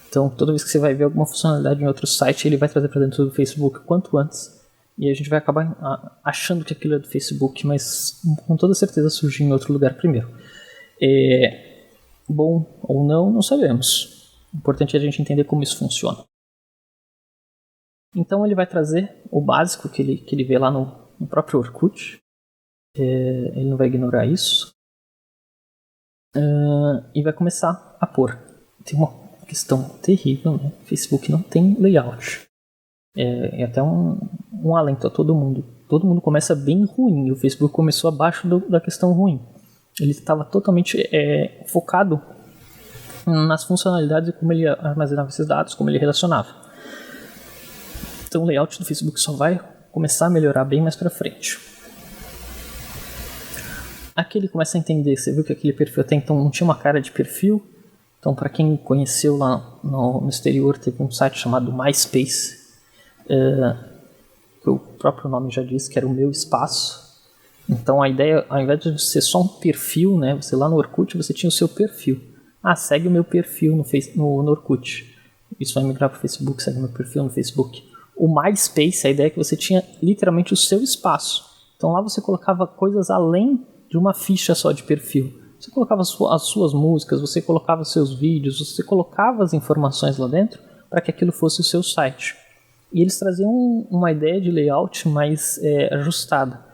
Então toda vez que você vai ver alguma funcionalidade em outro site, ele vai trazer para dentro do Facebook o quanto antes, e a gente vai acabar achando que aquilo é do Facebook, mas com toda certeza surgiu em outro lugar primeiro. É bom ou não sabemos. O importante é a gente entender como isso funciona. Então ele vai trazer o básico que ele vê lá no próprio Orkut. Ele não vai ignorar isso. E vai começar a pôr. Tem uma questão terrível, né? Facebook não tem layout. É até um alento a todo mundo. Todo mundo começa bem ruim. O Facebook começou abaixo da questão ruim. Ele estava totalmente focado nas funcionalidades e como ele armazenava esses dados, como ele relacionava. Então o layout do Facebook só vai começar a melhorar bem mais pra frente. Aqui ele começa a entender, você viu que aquele perfil até então não tinha uma cara de perfil. Então para quem conheceu lá no exterior, teve um site chamado MySpace, que o próprio nome já diz que era o meu espaço. Então a ideia, ao invés de ser só um perfil, né, você lá no Orkut você tinha o seu perfil. Segue o meu perfil no Orkut. Isso vai migrar para o Facebook, segue o meu perfil no Facebook. O MySpace, a ideia é que você tinha literalmente o seu espaço. Então lá você colocava coisas além de uma ficha só de perfil. Você colocava as suas músicas, você colocava seus vídeos, você colocava as informações lá dentro para que aquilo fosse o seu site. E eles traziam uma ideia de layout mais ajustada.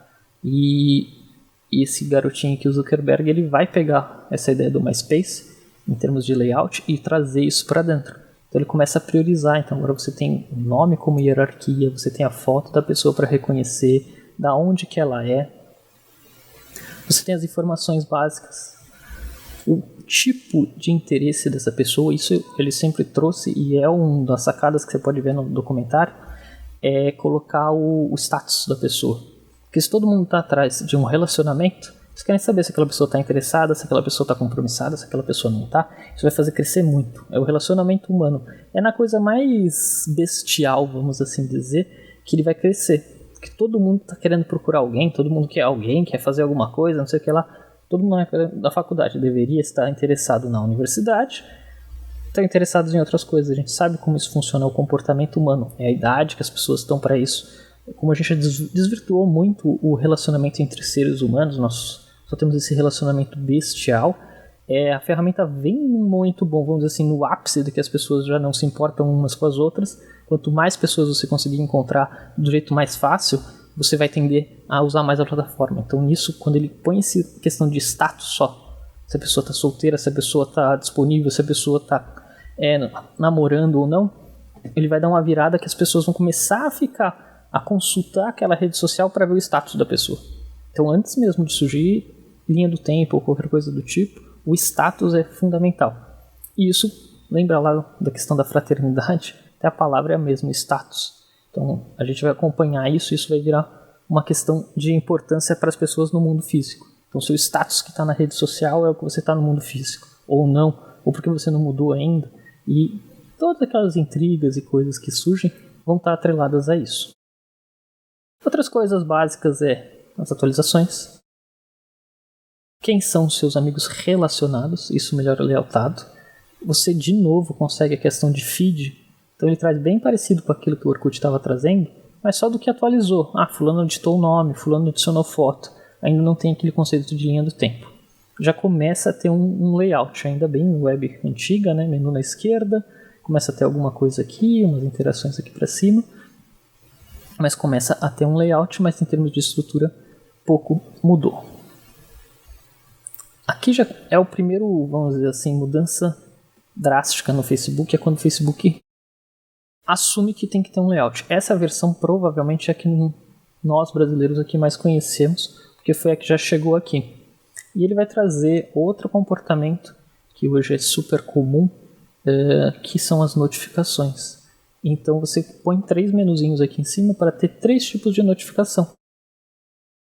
E esse garotinho aqui, o Zuckerberg, ele vai pegar essa ideia do MySpace em termos de layout e trazer isso para dentro. Então ele começa a priorizar. Então agora você tem o nome como hierarquia, você tem a foto da pessoa para reconhecer, da onde que ela é. Você tem as informações básicas, o tipo de interesse dessa pessoa. Isso ele sempre trouxe e é uma das sacadas que você pode ver no documentário, é colocar o status da pessoa. Porque se todo mundo está atrás de um relacionamento, vocês querem saber se aquela pessoa está interessada, se aquela pessoa está compromissada, se aquela pessoa não está. Isso vai fazer crescer muito. É o relacionamento humano. É na coisa mais bestial, vamos assim dizer, que ele vai crescer. Porque todo mundo está querendo procurar alguém, todo mundo quer alguém, quer fazer alguma coisa, não sei o que lá. Todo mundo da faculdade deveria estar interessado na universidade, estão interessados em outras coisas. A gente sabe como isso funciona, é o comportamento humano. É a idade que as pessoas estão para isso. Como a gente desvirtuou muito o relacionamento entre seres humanos, nós só temos esse relacionamento bestial. A ferramenta vem num momento bom, vamos dizer assim, no ápice de que as pessoas já não se importam umas com as outras. Quanto mais pessoas você conseguir encontrar do jeito mais fácil, você vai tender a usar mais a plataforma. Então nisso, quando ele põe essa questão de status só, se a pessoa está solteira, se a pessoa está disponível, se a pessoa está namorando ou não, ele vai dar uma virada que as pessoas vão começar a consultar aquela rede social para ver o status da pessoa. Então antes mesmo de surgir linha do tempo ou qualquer coisa do tipo, o status é fundamental. E isso, lembra lá da questão da fraternidade? Até a palavra é a mesma, status. Então a gente vai acompanhar isso e isso vai virar uma questão de importância para as pessoas no mundo físico. Então seu status que está na rede social é o que você está no mundo físico. Ou não, ou porque você não mudou ainda. E todas aquelas intrigas e coisas que surgem vão estar atreladas a isso. Outras coisas básicas as atualizações. Quem são os seus amigos relacionados, isso melhora o lealtado. Você de novo consegue a questão de feed, então ele traz bem parecido com aquilo que o Orkut estava trazendo, mas só do que atualizou. Fulano editou o nome, fulano adicionou foto, ainda não tem aquele conceito de linha do tempo. Já começa a ter um layout, ainda bem web antiga, né? Menu na esquerda, começa a ter alguma coisa aqui, umas interações aqui para cima, mas começa a ter um layout, mas em termos de estrutura pouco mudou. Aqui já é o primeiro, vamos dizer assim, mudança drástica no Facebook, é quando o Facebook assume que tem que ter um layout. Essa versão provavelmente é a que nós brasileiros aqui mais conhecemos, porque foi a que já chegou aqui. E ele vai trazer outro comportamento que hoje é super comum, que são as notificações. Então você põe 3 menuzinhos aqui em cima para ter 3 tipos de notificação.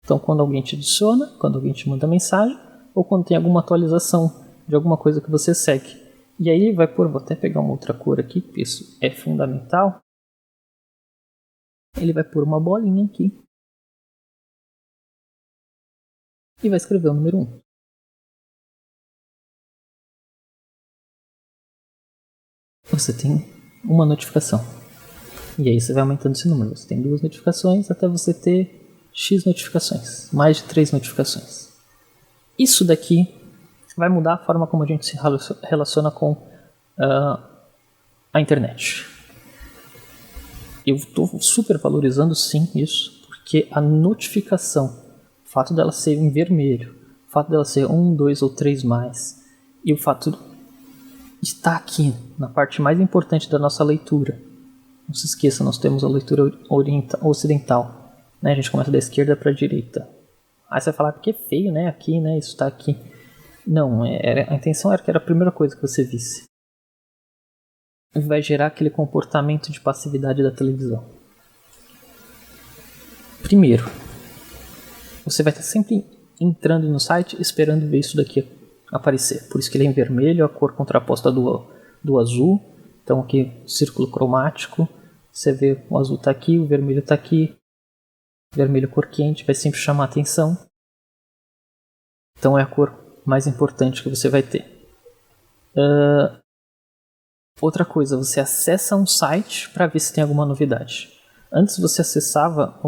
Então quando alguém te adiciona, quando alguém te manda mensagem, ou quando tem alguma atualização de alguma coisa que você segue. E aí vai pôr, vou até pegar uma outra cor aqui, porque isso é fundamental. Ele vai pôr uma bolinha aqui. E vai escrever o número 1. Você tem uma notificação. E aí você vai aumentando esse número. Você tem 2 notificações até você ter X notificações. Mais de 3 notificações. Isso daqui vai mudar a forma como a gente se relaciona com a internet. Eu estou super valorizando sim isso, porque a notificação, o fato dela ser em vermelho, o fato dela ser 1, 2 ou 3 mais, e o fato de estar aqui na parte mais importante da nossa leitura. Não se esqueça, nós temos a leitura ocidental, né? A gente começa da esquerda para a direita. Aí você vai falar que é feio, né? Aqui, né? Isso está aqui. Não, a intenção era que era a primeira coisa que você visse. Vai gerar aquele comportamento de passividade da televisão. Primeiro, você vai estar sempre entrando no site esperando ver isso daqui aparecer. Por isso que ele é em vermelho, a cor contraposta do azul. Então aqui, círculo cromático. Você vê o azul está aqui, o vermelho está aqui. Vermelho, cor quente, vai sempre chamar a atenção. Então é a cor mais importante que você vai ter. Outra coisa, você acessa um site para ver se tem alguma novidade. Antes você acessava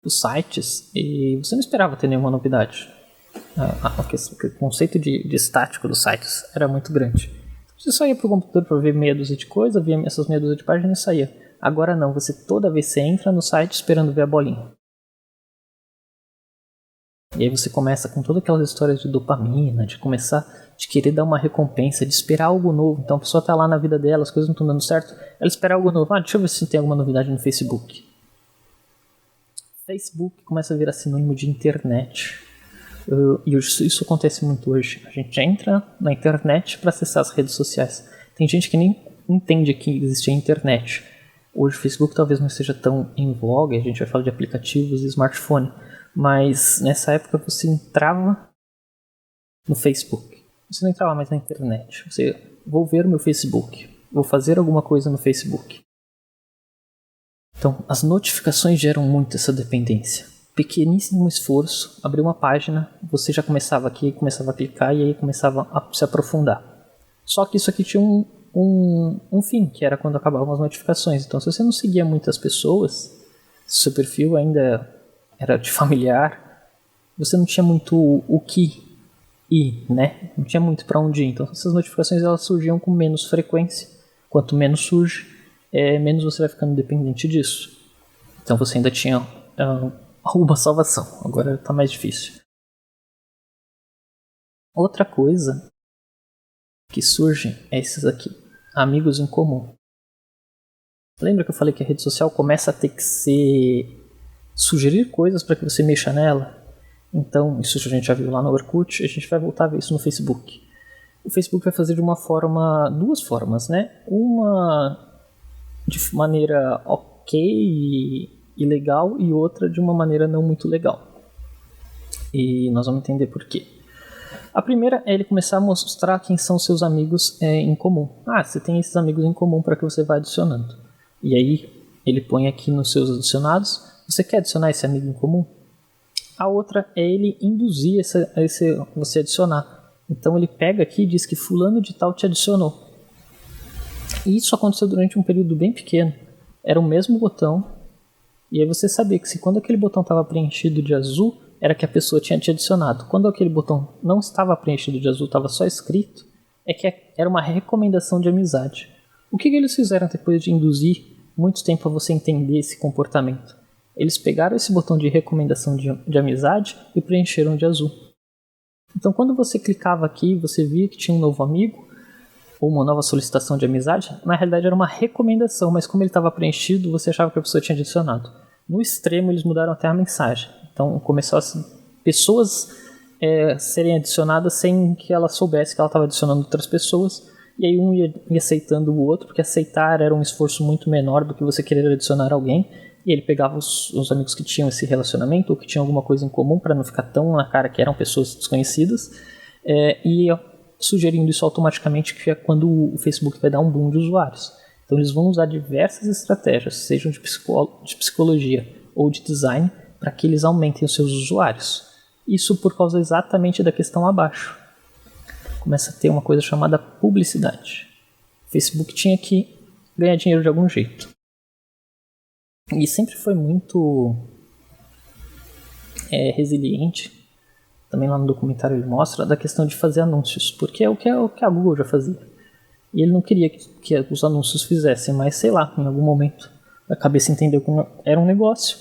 os sites e você não esperava ter nenhuma novidade. O conceito de estático dos sites era muito grande. Você só ia para o computador para ver meia dúzia de coisa, via essas meia dúzia de páginas e saía. Agora não, toda vez você entra no site esperando ver a bolinha. E aí você começa com todas aquelas histórias de dopamina, de querer dar uma recompensa, de esperar algo novo. Então a pessoa está lá na vida dela, as coisas não estão dando certo, ela espera algo novo. Deixa eu ver se tem alguma novidade no Facebook. Facebook começa a virar sinônimo de internet. E isso acontece muito hoje. A gente entra na internet para acessar as redes sociais. Tem gente que nem entende que existe a internet. Hoje o Facebook talvez não esteja tão em voga, a gente vai falar de aplicativos e smartphone. Mas nessa época você entrava no Facebook. Você não entrava mais na internet. Vou ver o meu Facebook. Vou fazer alguma coisa no Facebook. Então, as notificações geram muito essa dependência. Pequeníssimo esforço, abrir uma página, você já começava aqui, começava a clicar e aí começava a se aprofundar. Só que isso aqui tinha um fim, que era quando acabavam as notificações. Então, se você não seguia muitas pessoas, se seu perfil ainda era de familiar, você não tinha muito o que ir, né? Não tinha muito para onde ir. Então essas notificações elas surgiam com menos frequência. Quanto menos surge, menos você vai ficando dependente disso. Então você ainda tinha alguma salvação. Agora está mais difícil. Outra coisa que surge é esses aqui, amigos em comum. Lembra que eu falei que a rede social começa a ter que sugerir coisas para que você mexa nela? Então, isso a gente já viu lá no Orkut, a gente vai voltar a ver isso no Facebook. O Facebook vai fazer de duas formas, né? Uma de maneira ok e legal e outra de uma maneira não muito legal. E nós vamos entender por quê. A primeira é ele começar a mostrar quem são seus amigos em comum. Você tem esses amigos em comum para que você vá adicionando. E aí ele põe aqui nos seus adicionados. Você quer adicionar esse amigo em comum? A outra é ele induzir você adicionar. Então ele pega aqui e diz que fulano de tal te adicionou. E isso aconteceu durante um período bem pequeno. Era o mesmo botão. E aí você sabia que quando aquele botão estava preenchido de azul, era que a pessoa tinha te adicionado. Quando aquele botão não estava preenchido de azul, estava só escrito, é que era uma recomendação de amizade. O que eles fizeram depois de induzir muito tempo a você entender esse comportamento? Eles pegaram esse botão de recomendação de amizade e preencheram de azul. Então quando você clicava aqui, você via que tinha um novo amigo, ou uma nova solicitação de amizade, na realidade era uma recomendação, mas como ele estava preenchido, você achava que a pessoa tinha adicionado. No extremo, eles mudaram até a mensagem. Então começou pessoas serem adicionadas sem que ela soubesse que ela estava adicionando outras pessoas, e aí um ia aceitando o outro, porque aceitar era um esforço muito menor do que você querer adicionar alguém, e ele pegava os amigos que tinham esse relacionamento, ou que tinham alguma coisa em comum, para não ficar tão na cara que eram pessoas desconhecidas, e ia sugerindo isso automaticamente, que é quando o Facebook vai dar um boom de usuários. Então eles vão usar diversas estratégias, sejam de psicologia ou de design, para que eles aumentem os seus usuários. Isso por causa exatamente da questão abaixo. Começa a ter uma coisa chamada publicidade. O Facebook tinha que ganhar dinheiro de algum jeito. E sempre foi muito resiliente também lá no documentário ele mostra, da questão de fazer anúncios, porque é o que a Google já fazia. E ele não queria que os anúncios fizessem, mas sei lá, em algum momento a cabeça entendeu que era um negócio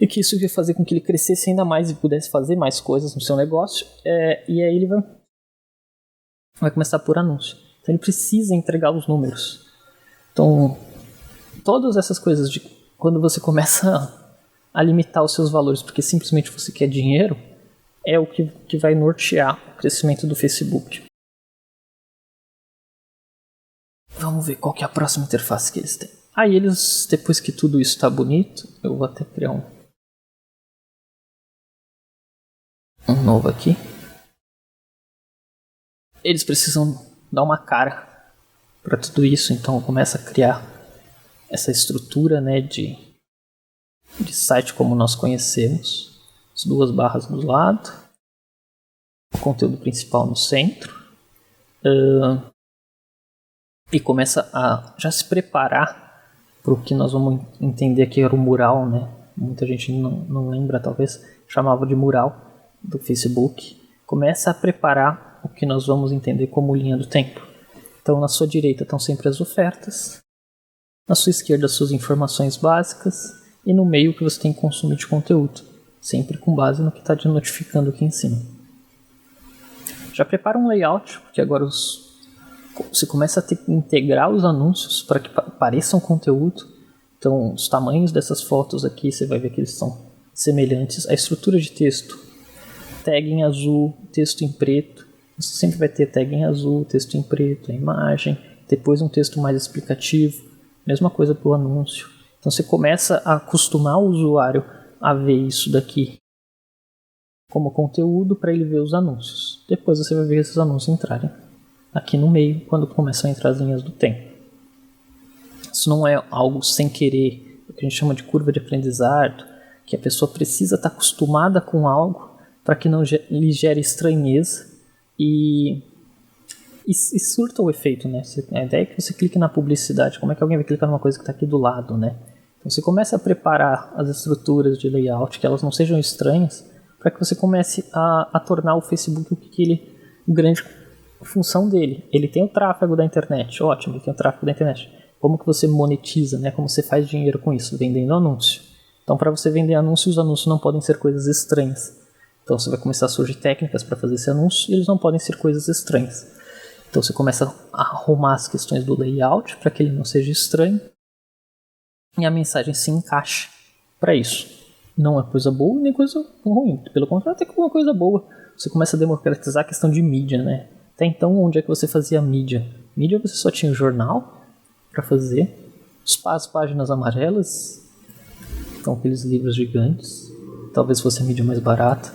e que isso ia fazer com que ele crescesse ainda mais e pudesse fazer mais coisas no seu negócio, e aí ele vai começar por anúncio. Então ele precisa entregar os números. Então, todas essas coisas de quando você começa a limitar os seus valores porque simplesmente você quer dinheiro, é o que vai nortear o crescimento do Facebook. Vamos ver qual que é a próxima interface que eles têm. Aí eles, depois que tudo isso está bonito, eu vou até criar um novo aqui. Eles precisam dar uma cara para tudo isso, então começa a criar essa estrutura, né, de site como nós conhecemos, as 2 barras do lado, o conteúdo principal no centro, e começa a já se preparar para o que nós vamos entender que era o mural, né? Muita gente não lembra, talvez, chamava de mural do Facebook. Começa a preparar o que nós vamos entender como linha do tempo. Então, na sua direita estão sempre as ofertas, na sua esquerda as suas informações básicas e no meio o que você tem que consumir de conteúdo, sempre com base no que está te notificando aqui em cima. Já prepara um layout, porque agora você começa a ter que integrar os anúncios para que pareçam conteúdo. Então, os tamanhos dessas fotos aqui, você vai ver que eles são semelhantes. A estrutura de texto, tag em azul, texto em preto. Você sempre vai ter tag em azul, texto em preto, a imagem, depois um texto mais explicativo. Mesma coisa para o anúncio. Então, você começa a acostumar o usuário a ver isso daqui como conteúdo para ele ver os anúncios. Depois você vai ver esses anúncios entrarem aqui no meio, quando começam a entrar as linhas do tempo. Isso não é algo sem querer, o que a gente chama de curva de aprendizado, que a pessoa precisa estar acostumada com algo para que não lhe gere estranheza e surta o efeito, né? A ideia é que você clique na publicidade, como é que alguém vai clicar numa coisa que está aqui do lado, né? Então você começa a preparar as estruturas de layout, que elas não sejam estranhas, para que você comece a tornar o Facebook o grande função dele. Ele tem o tráfego da internet, ótimo, ele tem o tráfego da internet. Como que você monetiza, né? Como você faz dinheiro com isso? Vendendo anúncio. Então, para você vender anúncios, os anúncios não podem ser coisas estranhas. Então, você vai começar a surgir técnicas para fazer esse anúncio e eles não podem ser coisas estranhas. Então, você começa a arrumar as questões do layout para que ele não seja estranho e a mensagem se encaixe para isso. Não é coisa boa nem coisa ruim. Pelo contrário, até que é uma coisa boa. Você começa a democratizar a questão de mídia, né? Até então, onde é que você fazia mídia? Mídia você só tinha o jornal para fazer, as páginas amarelas, então aqueles livros gigantes, talvez fosse a mídia mais barata,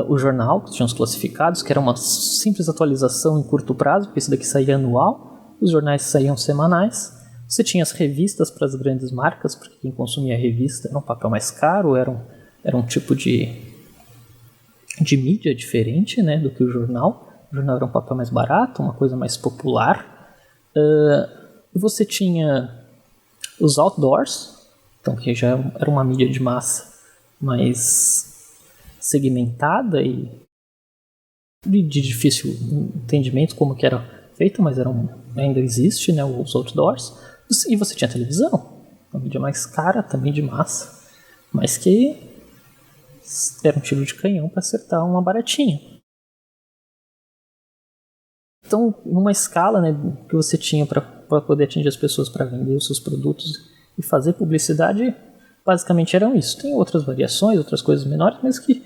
o jornal, que tinha os classificados, que era uma simples atualização em curto prazo, porque esse daqui saía anual, os jornais saíam semanais, você tinha as revistas para as grandes marcas, porque quem consumia a revista era um papel mais caro, era um tipo de mídia diferente, né, do que o jornal. O jornal era um papel mais barato, uma coisa mais popular. E você tinha os outdoors, então que já era uma mídia de massa mais segmentada e de difícil entendimento como que era feito, mas ainda existe, né, os outdoors. E você tinha televisão, uma mídia mais cara, também de massa, mas que era um tiro de canhão para acertar uma baratinha. Então, numa escala, né, que você tinha para poder atingir as pessoas para vender os seus produtos e fazer publicidade, basicamente eram isso. Tem outras variações, outras coisas menores, mas que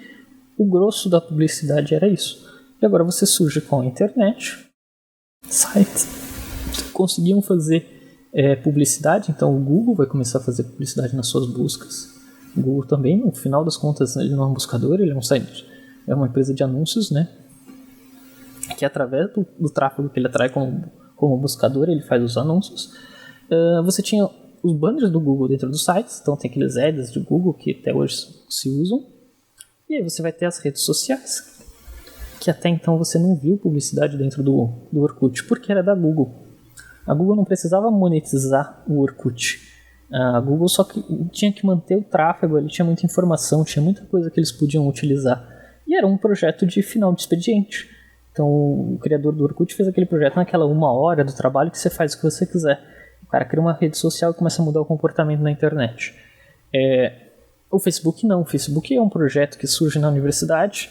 o grosso da publicidade era isso. E agora você surge com a internet, sites que conseguiam fazer publicidade, então o Google vai começar a fazer publicidade nas suas buscas. O Google também, no final das contas, ele não é um buscador, ele é um site, é uma empresa de anúncios, né? Que através do tráfego que ele atrai como buscador, ele faz os anúncios. Você tinha os banners do Google dentro dos sites, então tem aqueles ads de Google que até hoje se usam. E aí você vai ter as redes sociais, que até então você não viu publicidade dentro do Orkut, porque era da Google. A Google não precisava monetizar o Orkut. A Google só tinha que manter o tráfego, ele tinha muita informação, tinha muita coisa que eles podiam utilizar. E era um projeto de final de expediente. Então o criador do Orkut fez aquele projeto naquela 1 hora do trabalho que você faz o que você quiser. O cara cria uma rede social e começa a mudar o comportamento na internet. O Facebook não. O Facebook é um projeto que surge na universidade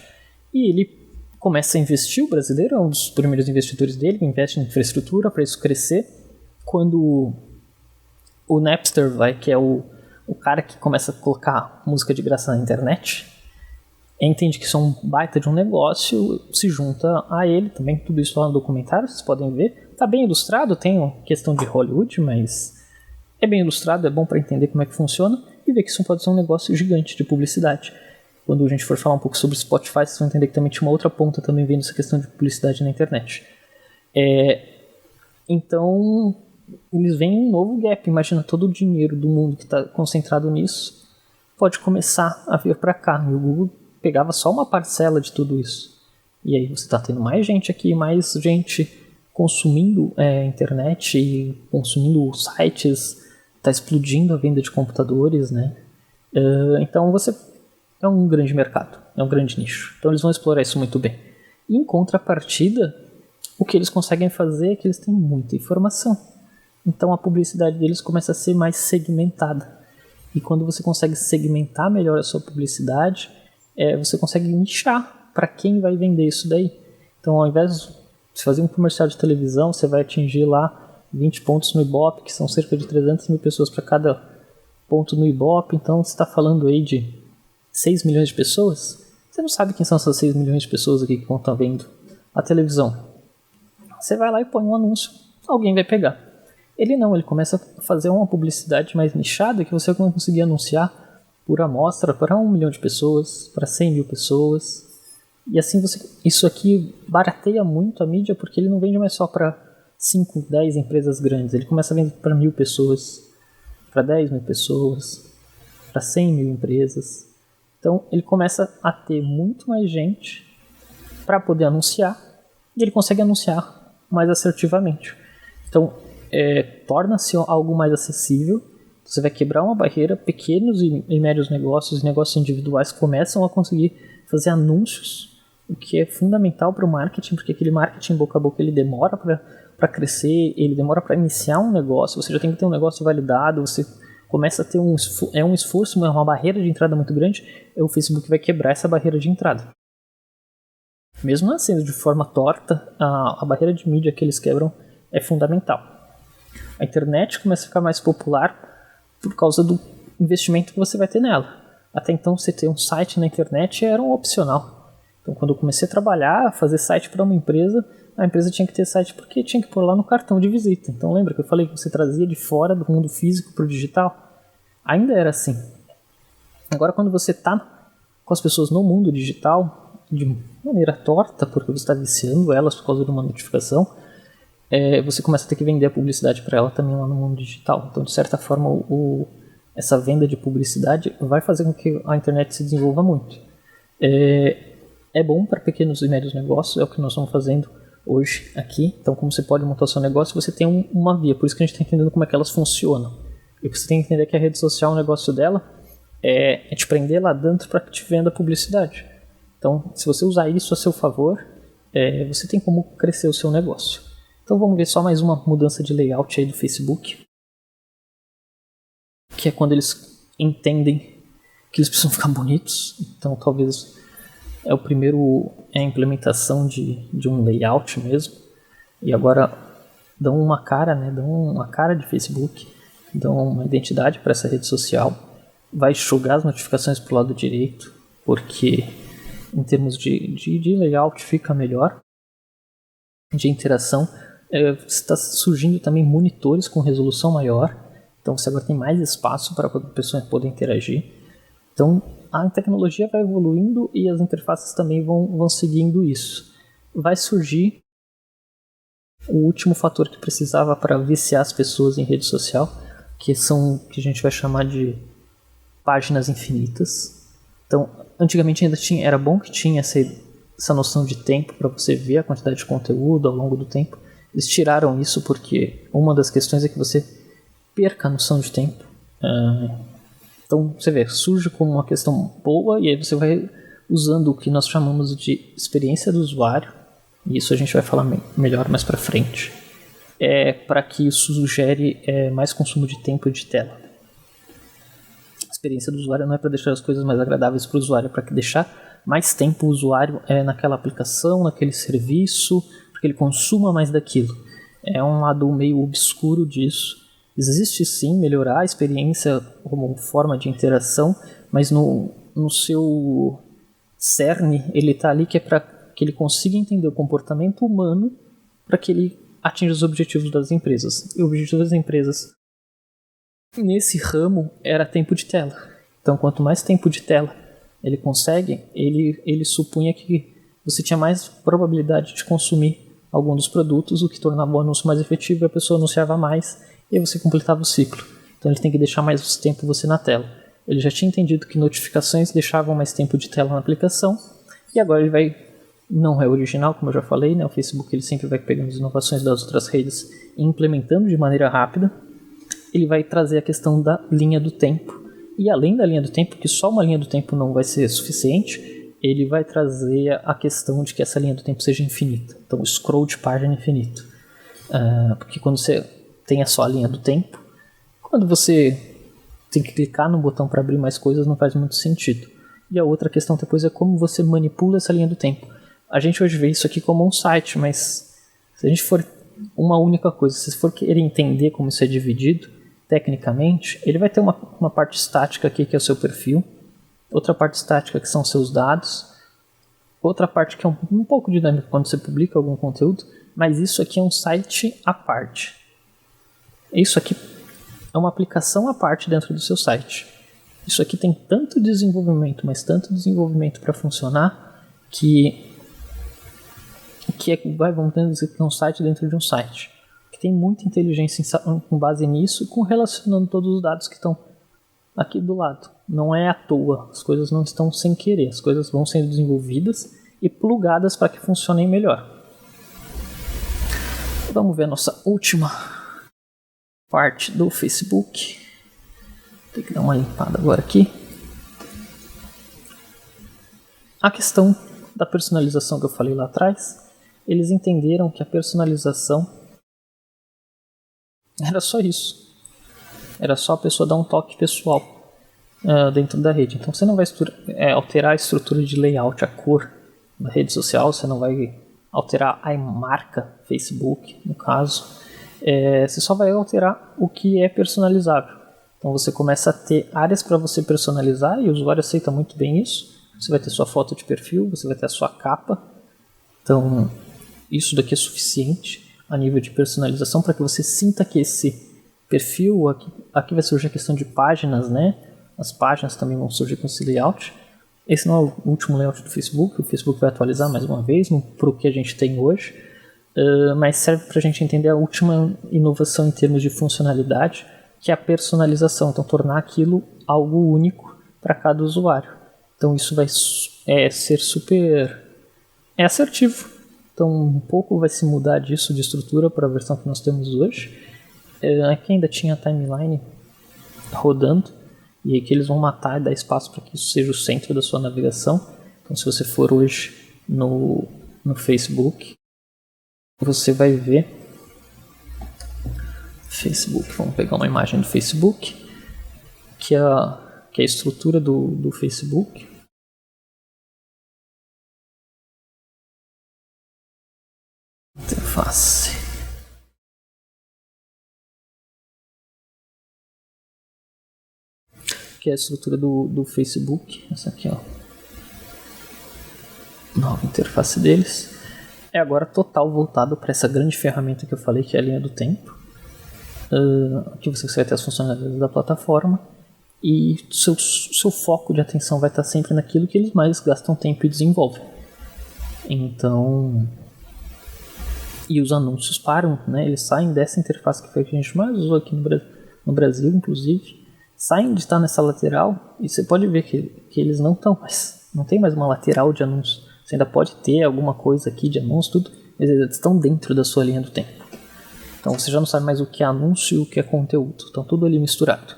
e ele começa a investir. O brasileiro é um dos primeiros investidores dele, que investe em infraestrutura para isso crescer. Quando o Napster que é o cara que começa a colocar música de graça na internet, entende que isso é um baita de um negócio, se junta a ele, também tudo isso lá no documentário, vocês podem ver. Tá bem ilustrado, tem questão de Hollywood, mas é bem ilustrado, é bom para entender como é que funciona e ver que isso pode ser um negócio gigante de publicidade. Quando a gente for falar um pouco sobre Spotify, vocês vão entender que também tinha uma outra ponta também vendo essa questão de publicidade na internet. Então, eles veem um novo gap. Imagina, todo o dinheiro do mundo que está concentrado nisso pode começar a vir para cá. E o Google pegava só uma parcela de tudo isso. E aí você está tendo mais gente aqui, mais gente consumindo internet e consumindo sites, está explodindo a venda de computadores, né? Então é um grande mercado, é um grande nicho. Então eles vão explorar isso muito bem. E em contrapartida, o que eles conseguem fazer é que eles têm muita informação. Então a publicidade deles começa a ser mais segmentada. E quando você consegue segmentar melhor a sua publicidade, você consegue nichar para quem vai vender isso daí. Então ao invés de fazer um comercial de televisão, você vai atingir lá 20 pontos no Ibope, que são cerca de 300 mil pessoas para cada ponto no Ibope. Então você está falando aí de 6 milhões de pessoas. Você não sabe quem são essas 6 milhões de pessoas aqui que vão estar vendo a televisão. Você vai lá e põe um anúncio, alguém vai pegar. Ele começa a fazer uma publicidade mais nichada que você vai conseguir anunciar por amostra para 1 milhão de pessoas, para 100 mil pessoas. E assim isso aqui barateia muito a mídia, porque ele não vende mais só para 5, 10 empresas grandes. Ele começa a vender para 1.000 pessoas, para 10 mil pessoas, para 100 mil empresas. Então ele começa a ter muito mais gente para poder anunciar, e ele consegue anunciar mais assertivamente. Então torna-se algo mais acessível. Você vai quebrar uma barreira. Pequenos e médios negócios individuais começam a conseguir fazer anúncios, o que é fundamental para o marketing, porque aquele marketing boca a boca ele demora para crescer, ele demora para iniciar um negócio. Você já tem que ter um negócio validado, você começa a ter um esforço, uma barreira de entrada muito grande. O Facebook vai quebrar essa barreira de entrada. Mesmo assim, de forma torta, a barreira de mídia que eles quebram é fundamental. A internet começa a ficar mais popular por causa do investimento que você vai ter nela. Até então, você ter um site na internet era um opcional. Então, quando eu comecei a trabalhar, fazer site para uma empresa, a empresa tinha que ter site porque tinha que pôr lá no cartão de visita. Então, lembra que eu falei que você trazia de fora do mundo físico para o digital? Ainda era assim. Agora, quando você está com as pessoas no mundo digital, de maneira torta, porque você está viciando elas por causa de uma notificação, você começa a ter que vender a publicidade para ela também lá no mundo digital. Então, de certa forma, essa venda de publicidade vai fazer com que a internet se desenvolva muito. É bom para pequenos e médios negócios, é o que nós estamos fazendo hoje aqui. Então, como você pode montar o seu negócio, você tem uma via. Por isso que a gente está entendendo como é que elas funcionam. E você tem que entender que a rede social, o negócio dela, é te prender lá dentro para que te venda publicidade. Então, se você usar isso a seu favor, você tem como crescer o seu negócio. Então vamos ver só mais uma mudança de layout aí do Facebook, que é quando eles entendem que eles precisam ficar bonitos. Então talvez o primeiro é a implementação de um layout mesmo. E agora dão uma cara, dão uma cara de Facebook, dão uma identidade para essa rede social. Vai enxugar as notificações para o lado direito, porque em termos de layout fica melhor, de interação. Está surgindo também monitores com resolução maior, então você agora tem mais espaço para a pessoa poder interagir. Então a tecnologia vai evoluindo e as interfaces também vão seguindo isso. Vai surgir o último fator que precisava para viciar as pessoas em rede social, que a gente vai chamar de páginas infinitas. Então antigamente ainda era bom que tinha essa noção de tempo para você ver a quantidade de conteúdo ao longo do tempo. Eles tiraram isso porque uma das questões é que você perca a noção de tempo. Então você vê, surge como uma questão boa e aí você vai usando o que nós chamamos de experiência do usuário, e isso a gente vai falar melhor mais para frente, para que isso gere mais consumo de tempo de tela. A experiência do usuário não é para deixar as coisas mais agradáveis para o usuário, é para deixar mais tempo o usuário naquela aplicação, naquele serviço, para que ele consuma mais daquilo. É um lado meio obscuro disso. Existe sim melhorar a experiência como forma de interação, mas no seu cerne ele está ali que é para que ele consiga entender o comportamento humano para que ele atinja os objetivos das empresas. E o objetivo das empresas nesse ramo era tempo de tela. Então, quanto mais tempo de tela ele consegue, ele supunha que você tinha mais probabilidade de consumir algum dos produtos, o que tornava o anúncio mais efetivo e a pessoa anunciava mais e você completava o ciclo. Então, ele tem que deixar mais tempo você na tela. Ele já tinha entendido que notificações deixavam mais tempo de tela na aplicação e agora ele vai, não é original, como eu já falei, né? O Facebook ele sempre vai pegando as inovações das outras redes e implementando de maneira rápida. Ele vai trazer a questão da linha do tempo. E além da linha do tempo, que só uma linha do tempo não vai ser suficiente, ele vai trazer a questão de que essa linha do tempo seja infinita. Então, o scroll de página infinito. Porque quando você tem só a linha do tempo, quando você tem que clicar no botão para abrir mais coisas, não faz muito sentido. E a outra questão depois é como você manipula essa linha do tempo. A gente hoje vê isso aqui como um site, mas se a gente for uma única coisa, se for querer entender como isso é dividido, tecnicamente, ele vai ter uma parte estática aqui que é o seu perfil, outra parte estática que são os seus dados, outra parte que é um pouco dinâmica quando você publica algum conteúdo, mas isso aqui é um site à parte. Isso aqui é uma aplicação à parte dentro do seu site. Isso aqui tem tanto desenvolvimento, mas tanto desenvolvimento para funcionar que vamos dizer que é um site dentro de um site. Que tem muita inteligência com base nisso, com relacionando todos os dados que estão aqui do lado. Não é à toa, as coisas não estão sem querer, as coisas vão sendo desenvolvidas e plugadas para que funcionem melhor. Vamos ver a nossa última parte do Facebook. Tem que dar uma limpada agora aqui. A questão da personalização que eu falei lá atrás, eles entenderam que a personalização era só isso. Era só a pessoa dar um toque pessoal dentro da rede. Então você não vai alterar a estrutura de layout, a cor da rede social, você não vai alterar a marca Facebook, no caso. Você só vai alterar o que é personalizável. Então você começa a ter áreas para você personalizar e o usuário aceita muito bem isso. Você vai ter sua foto de perfil, você vai ter a sua capa. Então isso daqui é suficiente a nível de personalização para que você sinta que esse perfil, aqui vai surgir a questão de páginas, né? As páginas também vão surgir com esse layout. Esse não é o último layout do Facebook, o Facebook vai atualizar mais uma vez para o que a gente tem hoje, mas serve para a gente entender a última inovação em termos de funcionalidade, que é a personalização, então tornar aquilo algo único para cada usuário. Então isso vai ser super assertivo. Então um pouco vai se mudar disso de estrutura para a versão que nós temos hoje. Aqui ainda tinha a timeline rodando, e aí que eles vão matar e dar espaço para que isso seja o centro da sua navegação. Então se você for hoje no Facebook, você vai ver Facebook, vamos pegar uma imagem do Facebook, que é a estrutura do Facebook. Interface. Que é a estrutura do Facebook. Essa aqui, ó. Nova interface deles. É agora total voltado para essa grande ferramenta que eu falei, que é a linha do tempo. Aqui você vai ter as funcionalidades da plataforma. E seu foco de atenção vai estar sempre naquilo que eles mais gastam tempo e desenvolvem. Então... E os anúncios param, né? Eles saem dessa interface que foi a que a gente mais usou aqui no Brasil, inclusive. Saem de estar nessa lateral e você pode ver que eles não estão mais. Não tem mais uma lateral de anúncio. Você ainda pode ter alguma coisa aqui de anúncio, tudo, mas eles estão dentro da sua linha do tempo. Então você já não sabe mais o que é anúncio e o que é conteúdo. Estão tudo ali misturado.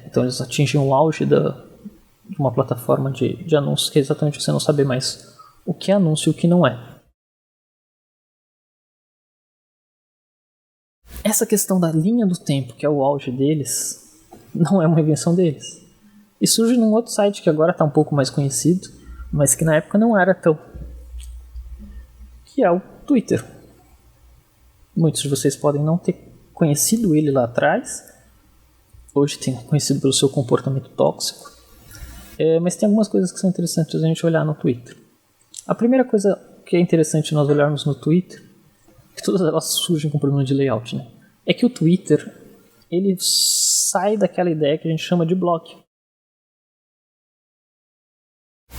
Então eles atingem o auge de uma plataforma de anúncios, que é exatamente você não saber mais o que é anúncio e o que não é. Essa questão da linha do tempo, que é o auge deles, não é uma invenção deles. E surge num outro site que agora está um pouco mais conhecido, mas que na época não era tão, que é o Twitter. Muitos de vocês podem não ter conhecido ele lá atrás, hoje tem conhecido pelo seu comportamento tóxico, mas tem algumas coisas que são interessantes a gente olhar no Twitter. A primeira coisa que é interessante nós olharmos no Twitter, que todas elas surgem com problema de layout, né? É que o Twitter, ele sai daquela ideia que a gente chama de blog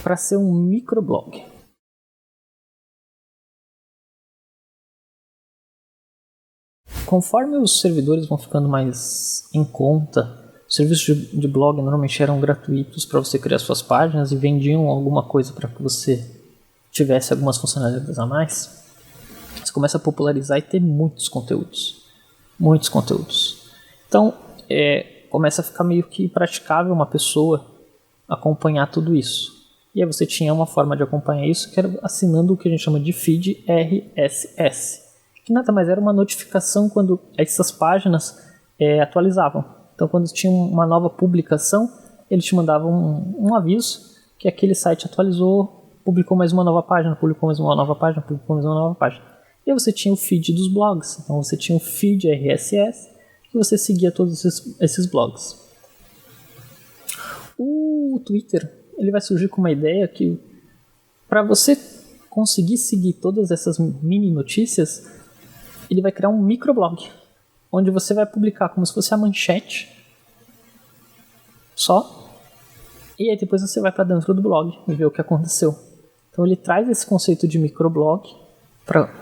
para ser um microblog. Conforme os servidores vão ficando mais em conta, os serviços de blog normalmente eram gratuitos para você criar suas páginas e vendiam alguma coisa para que você tivesse algumas funcionalidades a mais. Você começa a popularizar e ter muitos conteúdos. Muitos conteúdos. Então, começa a ficar meio que praticável uma pessoa acompanhar tudo isso. E aí você tinha uma forma de acompanhar isso, que era assinando o que a gente chama de feed RSS. Que nada mais era uma notificação quando essas páginas atualizavam. Então, quando tinha uma nova publicação, ele te mandava um aviso que aquele site atualizou, publicou mais uma nova página, publicou mais uma nova página, publicou mais uma nova página. E aí você tinha o feed dos blogs. Então, você tinha o feed RSS, que você seguia todos esses blogs. O Twitter, ele vai surgir com uma ideia que, para você conseguir seguir todas essas mini notícias, ele vai criar um microblog, onde você vai publicar como se fosse a manchete só, e aí depois você vai para dentro do blog e ver o que aconteceu. Então ele traz esse conceito de microblog para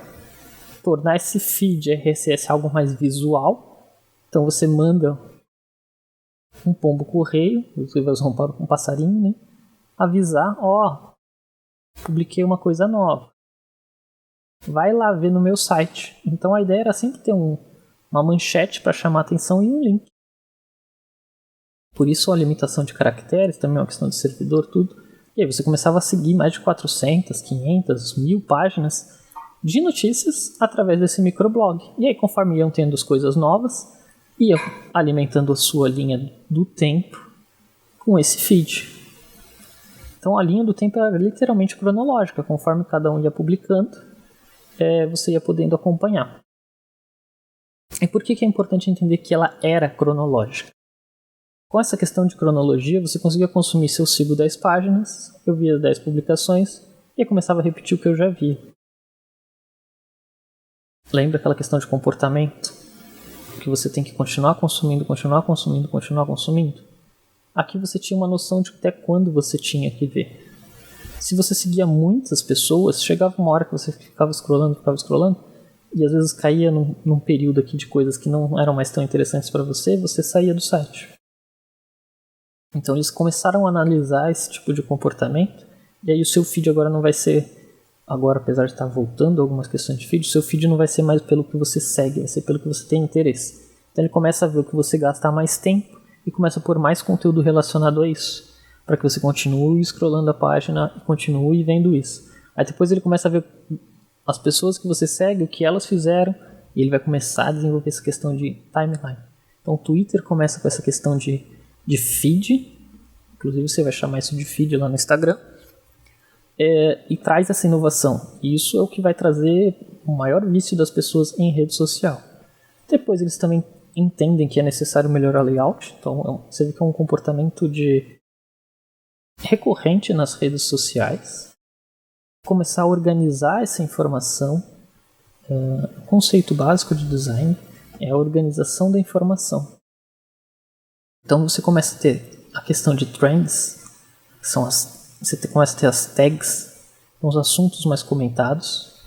tornar esse feed RSS algo mais visual. Então você manda um pombo correio, você vai usar um passarinho, né? Avisar, publiquei uma coisa nova. Vai lá ver no meu site. Então a ideia era sempre ter uma manchete para chamar a atenção e um link. Por isso a limitação de caracteres, também é uma questão de servidor, tudo. E aí você começava a seguir mais de 400, 500, 1000 páginas de notícias através desse microblog. E aí conforme iam tendo as coisas novas, ia alimentando a sua linha do tempo com esse feed. Então a linha do tempo era literalmente cronológica, conforme cada um ia publicando, você ia podendo acompanhar. E por que é importante entender que ela era cronológica? Com essa questão de cronologia, você conseguia consumir se eu sigo 10 páginas, eu via 10 publicações, e eu começava a repetir o que eu já via. Lembra aquela questão de comportamento? Que você tem que continuar consumindo, continuar consumindo, continuar consumindo? Aqui você tinha uma noção de até quando você tinha que ver. Se você seguia muitas pessoas, chegava uma hora que você ficava scrollando, e às vezes caía num período aqui de coisas que não eram mais tão interessantes para você saía do site. Então eles começaram a analisar esse tipo de comportamento, e aí o seu feed agora não vai ser, apesar de estar voltando algumas questões de feed, o seu feed não vai ser mais pelo que você segue, vai ser pelo que você tem interesse. Então ele começa a ver o que você gasta mais tempo e começa a pôr mais conteúdo relacionado a isso, para que você continue scrollando a página e continue vendo isso. Aí depois ele começa a ver as pessoas que você segue, o que elas fizeram, e ele vai começar a desenvolver essa questão de timeline. Então o Twitter começa com essa questão de feed, inclusive você vai chamar isso de feed lá no Instagram, e traz essa inovação. E isso é o que vai trazer o maior vício das pessoas em rede social. Depois eles também entendem que é necessário melhorar o layout, então você vê que é um comportamento recorrente nas redes sociais. Começar a organizar essa informação. O conceito básico de design é a organização da informação. Então você começa a ter a questão de trends, que são você começa a ter as tags, os assuntos mais comentados.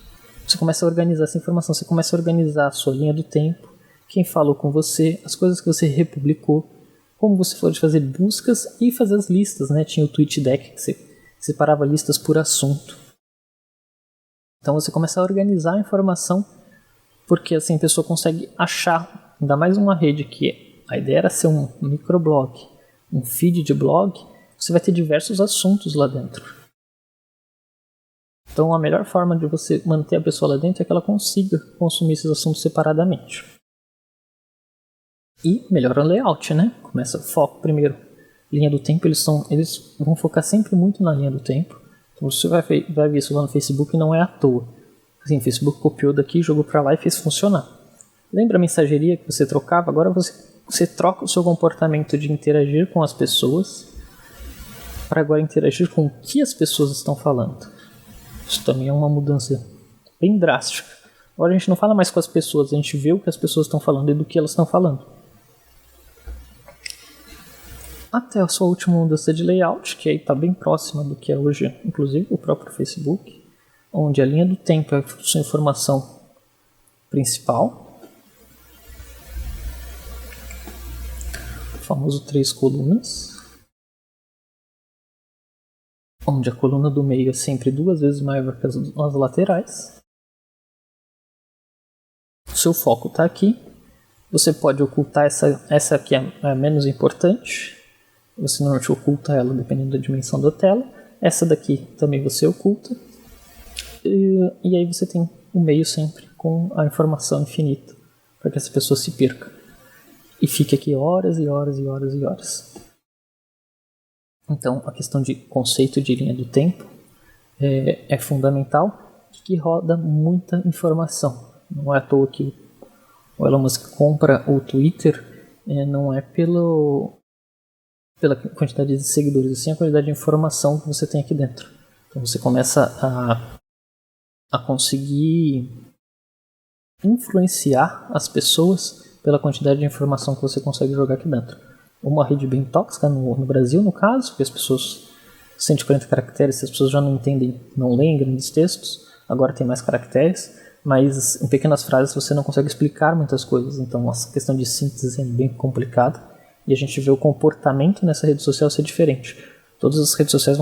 Você começa a organizar essa informação, você começa a organizar a sua linha do tempo, quem falou com você, as coisas que você republicou, como você pode fazer buscas e fazer as listas, né? Tinha o TweetDeck, que você separava listas por assunto. Então você começa a organizar a informação, porque assim a pessoa consegue achar, ainda mais uma rede que a ideia era ser um microblog, um feed de blog, você vai ter diversos assuntos lá dentro. Então a melhor forma de você manter a pessoa lá dentro é que ela consiga consumir esses assuntos separadamente. E melhora o layout, né? Começa foco primeiro. Linha do tempo, eles vão focar sempre muito na linha do tempo. Então você vai ver isso lá no Facebook, não é à toa. Assim, o Facebook copiou daqui, jogou para lá e fez funcionar. Lembra a mensageria que você trocava? Agora você troca o seu comportamento de interagir com as pessoas para agora interagir com o que as pessoas estão falando. Isso também é uma mudança bem drástica. Agora a gente não fala mais com as pessoas, a gente vê o que as pessoas estão falando e do que elas estão falando. Até a sua última mudança de layout, que aí está bem próxima do que é hoje, inclusive o próprio Facebook, onde a linha do tempo é a sua informação principal, o famoso 3 colunas, onde a coluna do meio é sempre 2 vezes maior que as laterais. O seu foco está aqui. Você pode ocultar essa aqui é menos importante. Você normalmente oculta ela dependendo da dimensão da tela. Essa daqui também você oculta. E aí você tem o meio sempre com a informação infinita para que essa pessoa se perca e fique aqui horas e horas e horas e horas. Então a questão de conceito de linha do tempo é fundamental, que roda muita informação. Não é à toa que o Elon Musk compra o Twitter, não é pela quantidade de seguidores, e sim a quantidade de informação que você tem aqui dentro. Então você começa a conseguir influenciar as pessoas pela quantidade de informação que você consegue jogar aqui dentro. Uma rede bem tóxica no Brasil, no caso, porque as pessoas, 140 caracteres, se as pessoas já não entendem, não leem grandes textos, agora tem mais caracteres, mas em pequenas frases você não consegue explicar muitas coisas, então essa questão de síntese é bem complicada. E a gente vê o comportamento nessa rede social ser diferente. Todas as redes sociais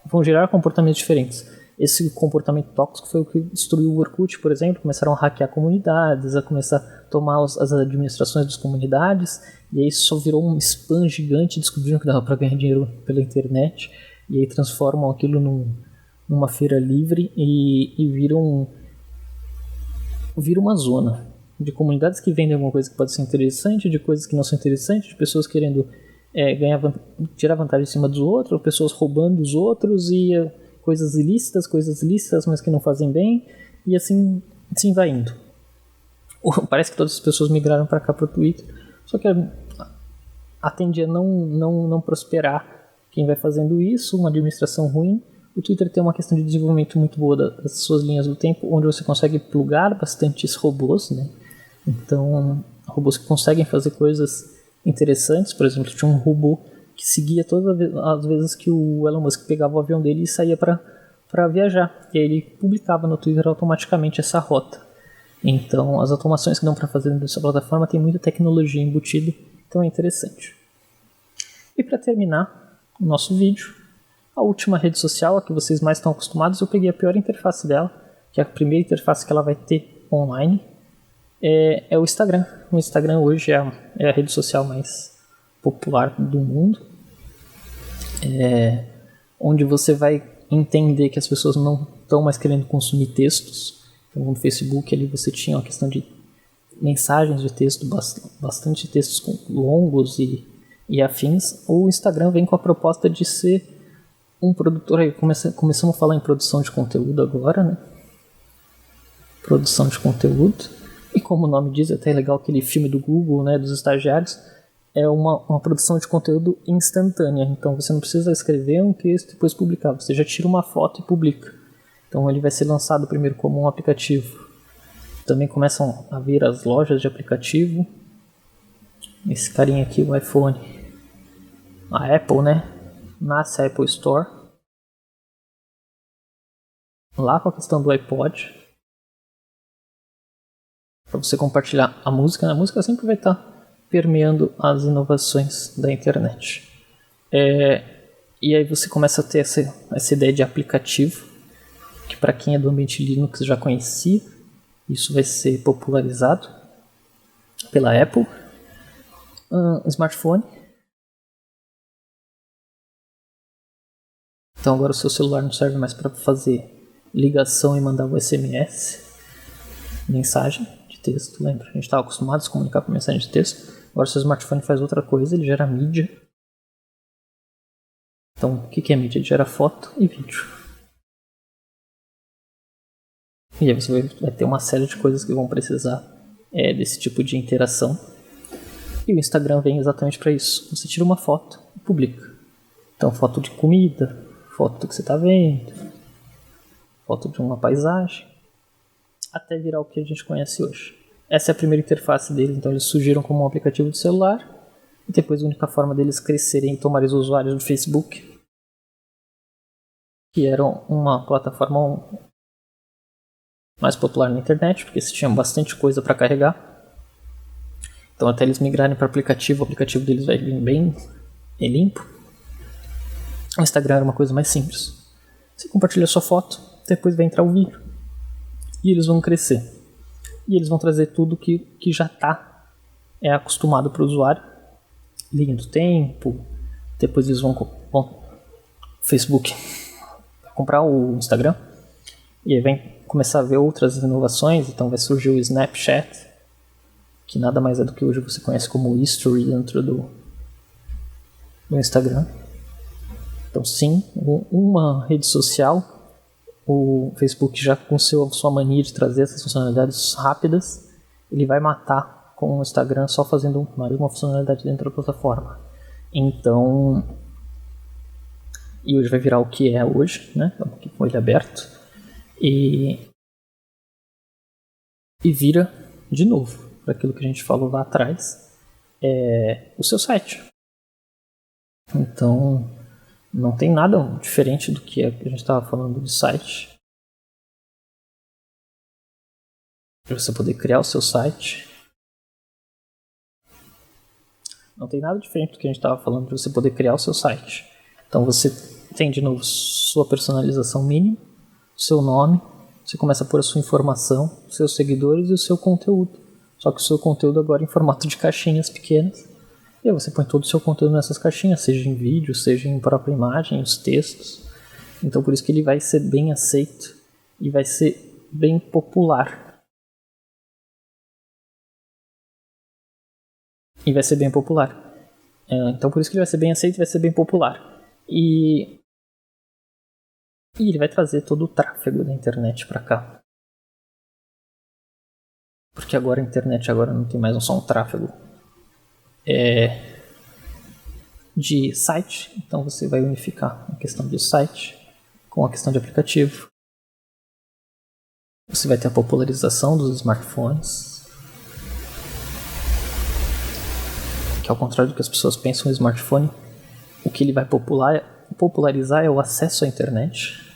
vão gerar comportamentos diferentes. Esse comportamento tóxico foi o que destruiu o Orkut, por exemplo. Começaram a hackear comunidades, a começar a tomar as administrações das comunidades. E aí só virou um spam gigante. Descobriram que dava para ganhar dinheiro pela internet. E aí transformam aquilo numa feira livre e viram uma zona de comunidades que vendem alguma coisa que pode ser interessante, de coisas que não são interessantes, de pessoas querendo tirar vantagem em cima dos outros, pessoas roubando os outros e coisas ilícitas, mas que não fazem bem, e assim vai indo. Parece que todas as pessoas migraram para cá, para o Twitter, só que atende a não prosperar quem vai fazendo isso, uma administração ruim. O Twitter tem uma questão de desenvolvimento muito boa das suas linhas do tempo, onde você consegue plugar bastantes robôs, né? Então, robôs que conseguem fazer coisas interessantes. Por exemplo, tinha um robô que seguia todas as vezes que o Elon Musk pegava o avião dele e saía para viajar. E aí ele publicava no Twitter automaticamente essa rota. Então, as automações que dão para fazer nessa plataforma tem muita tecnologia embutida, então é interessante. E para terminar o nosso vídeo, a última rede social, a que vocês mais estão acostumados, eu peguei a pior interface dela, que é a primeira interface que ela vai ter online, é o Instagram. O Instagram hoje é a rede social mais popular do mundo, onde você vai entender que as pessoas não estão mais querendo consumir textos. Então, no Facebook ali você tinha uma questão de mensagens de texto, bastante textos longos e afins. O Instagram vem com a proposta de ser um produtor. Aí começamos a falar em produção de conteúdo agora, né? Produção de conteúdo. E como o nome diz, é até legal aquele filme do Google, né, dos estagiários, é uma produção de conteúdo instantânea. Então você não precisa escrever um texto e depois publicar, você já tira uma foto e publica. Então ele vai ser lançado primeiro como um aplicativo. Também começam a vir as lojas de aplicativo. Esse carinha aqui, o iPhone, a Apple, né, nasce a Apple Store, lá com a questão do iPod, para você compartilhar a música. A música sempre vai estar permeando as inovações da internet. E aí você começa a ter essa ideia de aplicativo, que para quem é do ambiente Linux já conhecia. Isso vai ser popularizado pela Apple. Smartphone. Então agora o seu celular não serve mais para fazer ligação e mandar um SMS, mensagem de texto, lembra? A gente estava acostumado a se comunicar por mensagem de texto. Agora o seu smartphone faz outra coisa, ele gera mídia. Então o que é mídia? Ele gera foto e vídeo. E aí você vai ter uma série de coisas que vão precisar desse tipo de interação. E o Instagram vem exatamente para isso. Você tira uma foto e publica. Então foto de comida, foto do que você está vendo, foto de uma paisagem, até virar o que a gente conhece hoje. Essa é a primeira interface deles, então eles surgiram como um aplicativo de celular, e depois a única forma deles crescerem e tomarem os usuários do Facebook, que era uma plataforma mais popular na internet, porque você tinha bastante coisa para carregar. Então até eles migrarem para o aplicativo deles vai vir bem limpo. O Instagram era uma coisa mais simples. Você compartilha sua foto, depois vai entrar o vídeo. E eles vão crescer. E eles vão trazer tudo que já está acostumado para o usuário. Linha do tempo. Depois eles vão Facebook comprar o Instagram. E aí vai começar a ver outras inovações. Então vai surgir o Snapchat, que nada mais é do que hoje você conhece como History dentro do Instagram. Então sim, uma rede social, o Facebook já com sua mania de trazer essas funcionalidades rápidas, ele vai matar com o Instagram só fazendo mais uma funcionalidade dentro da plataforma. Então, e hoje vai virar o que é hoje, né? Estamos aqui com ele aberto. E vira de novo para aquilo que a gente falou lá atrás, o seu site. Então, não tem nada diferente do que a gente estava falando de site. Para você poder criar o seu site. Não tem nada diferente do que a gente estava falando para você poder criar o seu site. Então você tem de novo sua personalização mínima, seu nome, você começa a pôr a sua informação, seus seguidores e o seu conteúdo. Só que o seu conteúdo agora em formato de caixinhas pequenas. E aí você põe todo o seu conteúdo nessas caixinhas, seja em vídeo, seja em própria imagem, os textos. Então por isso que ele vai ser bem aceito e vai ser bem popular. Então por isso que ele vai ser bem aceito e vai ser bem popular. E ele vai trazer todo o tráfego da internet para cá. Porque agora a internet não tem mais só um tráfego de site, então você vai unificar a questão de site com a questão de aplicativo. Você vai ter a popularização dos smartphones, que ao contrário do que as pessoas pensam, o smartphone, o que ele vai popularizar é o acesso à internet.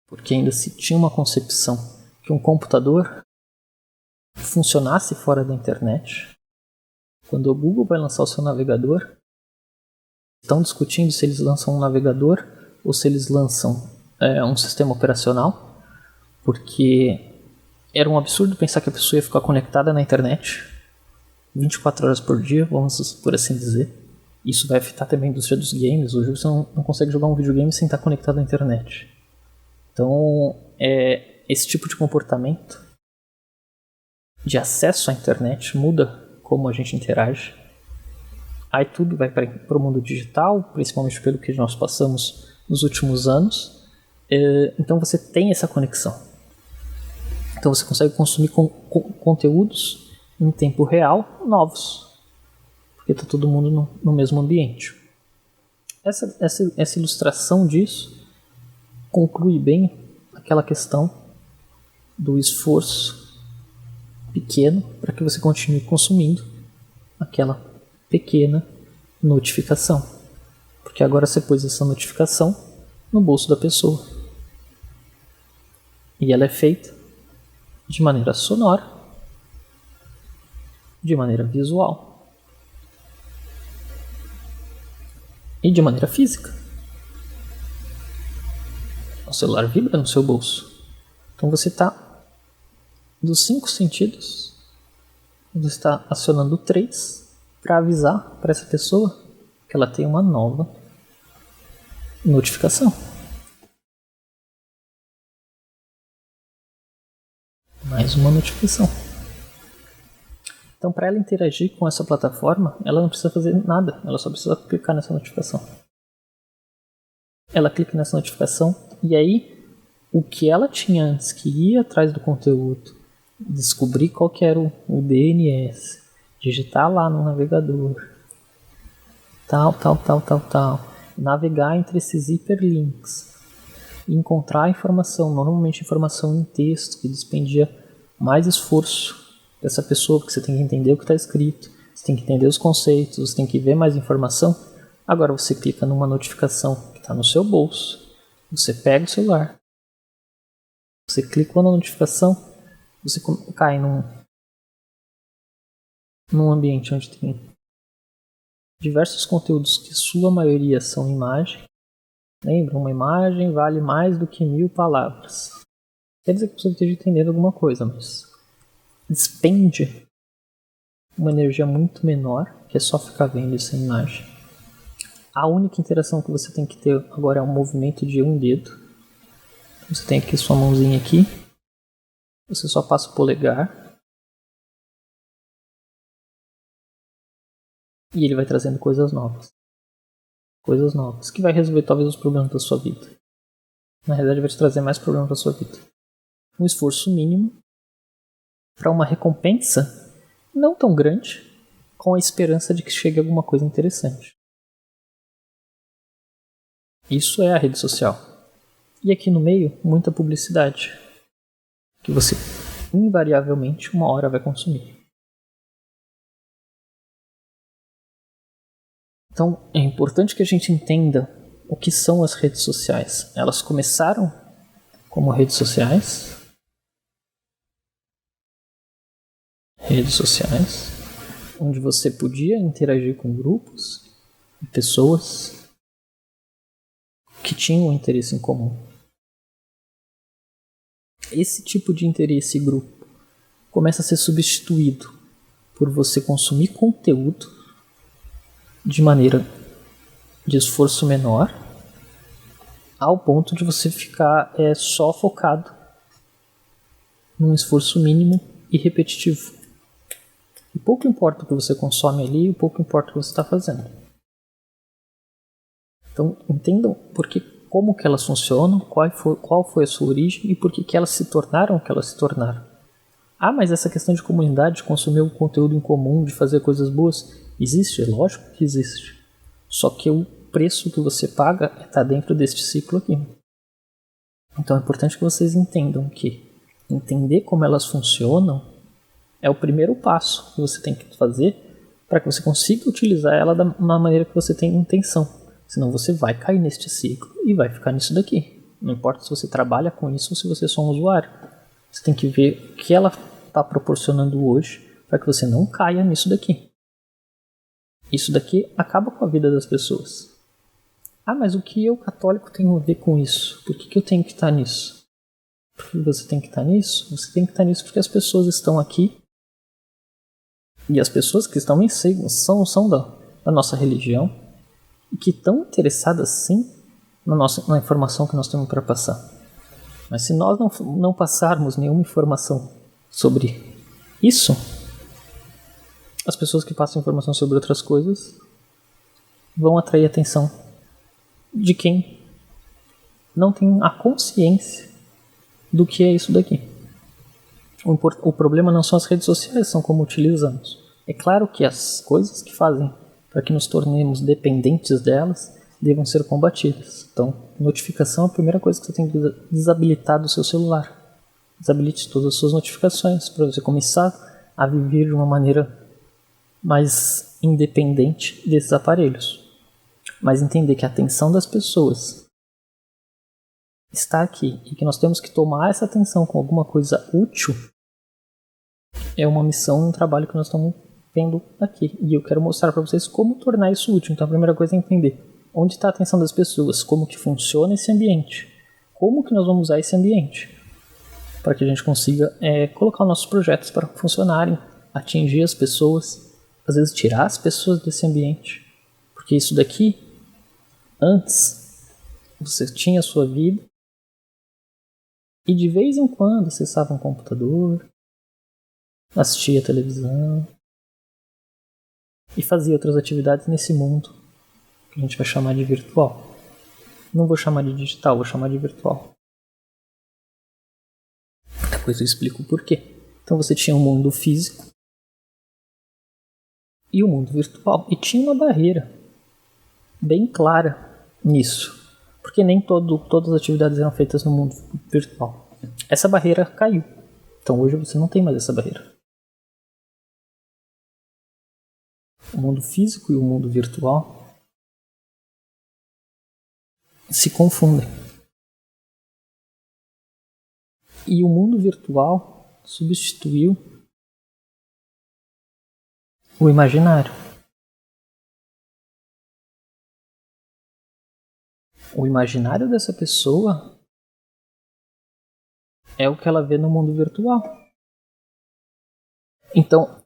Porque ainda se tinha uma concepção que um computador funcionasse fora da internet. Quando o Google vai lançar o seu navegador, estão discutindo se eles lançam um navegador ou se eles lançam um sistema operacional, porque era um absurdo pensar que a pessoa ia ficar conectada na internet 24 horas por dia, vamos por assim dizer. Isso vai afetar também a indústria dos games. Hoje você não consegue jogar um videogame sem estar conectado à internet. Então, esse tipo de comportamento de acesso à internet muda como a gente interage. Aí tudo vai para o mundo digital, principalmente pelo que nós passamos nos últimos anos. Então você tem essa conexão. Então você consegue consumir conteúdos em tempo real novos, porque está todo mundo no mesmo ambiente. Essa ilustração disso conclui bem aquela questão do esforço pequeno para que você continue consumindo aquela pequena notificação. Porque agora você pôs essa notificação no bolso da pessoa. E ela é feita de maneira sonora, de maneira visual e de maneira física. O celular vibra no seu bolso. Então você dos 5 sentidos, você está acionando 3 para avisar para essa pessoa que ela tem uma nova notificação. Mais uma notificação. Então, para ela interagir com essa plataforma, ela não precisa fazer nada, ela só precisa clicar nessa notificação. Ela clica nessa notificação e aí o que ela tinha antes, que ia atrás do conteúdo, descobrir qual que era o DNS, digitar lá no navegador, tal, navegar entre esses hiperlinks, encontrar a informação, normalmente informação em texto, que despendia mais esforço dessa pessoa, porque você tem que entender o que está escrito, você tem que entender os conceitos, você tem que ver mais informação. Agora você clica numa notificação que está no seu bolso, você pega o celular, você clica na notificação, você cai num ambiente onde tem diversos conteúdos que sua maioria são imagem. Lembra, uma imagem vale mais do que 1000 palavras. Quer dizer que você esteja entendendo alguma coisa, mas despende uma energia muito menor, que é só ficar vendo essa imagem. A única interação que você tem que ter agora é um movimento de um dedo. Você tem aqui sua mãozinha aqui, você só passa o polegar e ele vai trazendo coisas novas. Coisas novas, que vai resolver talvez os problemas da sua vida. Na realidade vai te trazer mais problemas para sua vida. Um esforço mínimo para uma recompensa não tão grande, com a esperança de que chegue alguma coisa interessante. Isso é a rede social. E aqui no meio, muita publicidade, que você invariavelmente uma hora vai consumir. Então é importante que a gente entenda o que são as redes sociais. Elas começaram como redes sociais, onde você podia interagir com grupos de pessoas que tinham um interesse em comum. Esse tipo de interesse grupo começa a ser substituído por você consumir conteúdo de maneira de esforço menor, ao ponto de você ficar só focado num esforço mínimo e repetitivo. E pouco importa o que você consome ali, e pouco importa o que você está fazendo. Então entendam como que elas funcionam, qual foi a sua origem e por que elas se tornaram o que elas se tornaram. Ah, mas essa questão de comunidade, de consumir um conteúdo em comum, de fazer coisas boas, existe? É lógico que existe. Só que o preço que você paga está dentro deste ciclo aqui. Então é importante que vocês entendam que entender como elas funcionam é o primeiro passo que você tem que fazer para que você consiga utilizar ela da maneira que você tem intenção. Senão você vai cair neste ciclo e vai ficar nisso daqui. Não importa se você trabalha com isso ou se você é só um usuário. Você tem que ver o que ela está proporcionando hoje para que você não caia nisso daqui. Isso daqui acaba com a vida das pessoas. Ah, mas o que eu, católico, tenho a ver com isso? Por que eu tenho que estar nisso? Por que você tem que estar nisso? Você tem que estar nisso porque as pessoas estão aqui. E as pessoas que estão em si são da nossa religião e que estão interessadas sim na informação que nós temos para passar. Mas se nós não passarmos nenhuma informação sobre isso, as pessoas que passam informação sobre outras coisas vão atrair a atenção de quem não tem a consciência do que é isso daqui. O problema não são as redes sociais, são como utilizamos. É claro que as coisas que fazem para que nos tornemos dependentes delas devam ser combatidas. Então, notificação é a primeira coisa que você tem que desabilitar do seu celular. Desabilite todas as suas notificações para você começar a viver de uma maneira mais independente desses aparelhos. Mas entender que a atenção das pessoas está aqui e que nós temos que tomar essa atenção com alguma coisa útil é uma missão, um trabalho que nós estamos vendo aqui. E eu quero mostrar para vocês como tornar isso útil. Então a primeira coisa é entender onde está a atenção das pessoas, como que funciona esse ambiente, como que nós vamos usar esse ambiente para que a gente consiga colocar nossos projetos para funcionarem, atingir as pessoas, às vezes tirar as pessoas desse ambiente, porque isso daqui, antes, você tinha a sua vida e de vez em quando acessava um computador, assistia televisão e fazia outras atividades nesse mundo que a gente vai chamar de virtual. Não vou chamar de digital, vou chamar de virtual. Depois eu explico o porquê. Então você tinha um mundo físico e o mundo virtual. E tinha uma barreira bem clara nisso. Porque nem todas as atividades eram feitas no mundo virtual. Essa barreira caiu. Então hoje você não tem mais essa barreira. O mundo físico e o mundo virtual se confundem. E o mundo virtual substituiu o imaginário. O imaginário dessa pessoa é o que ela vê no mundo virtual. Então,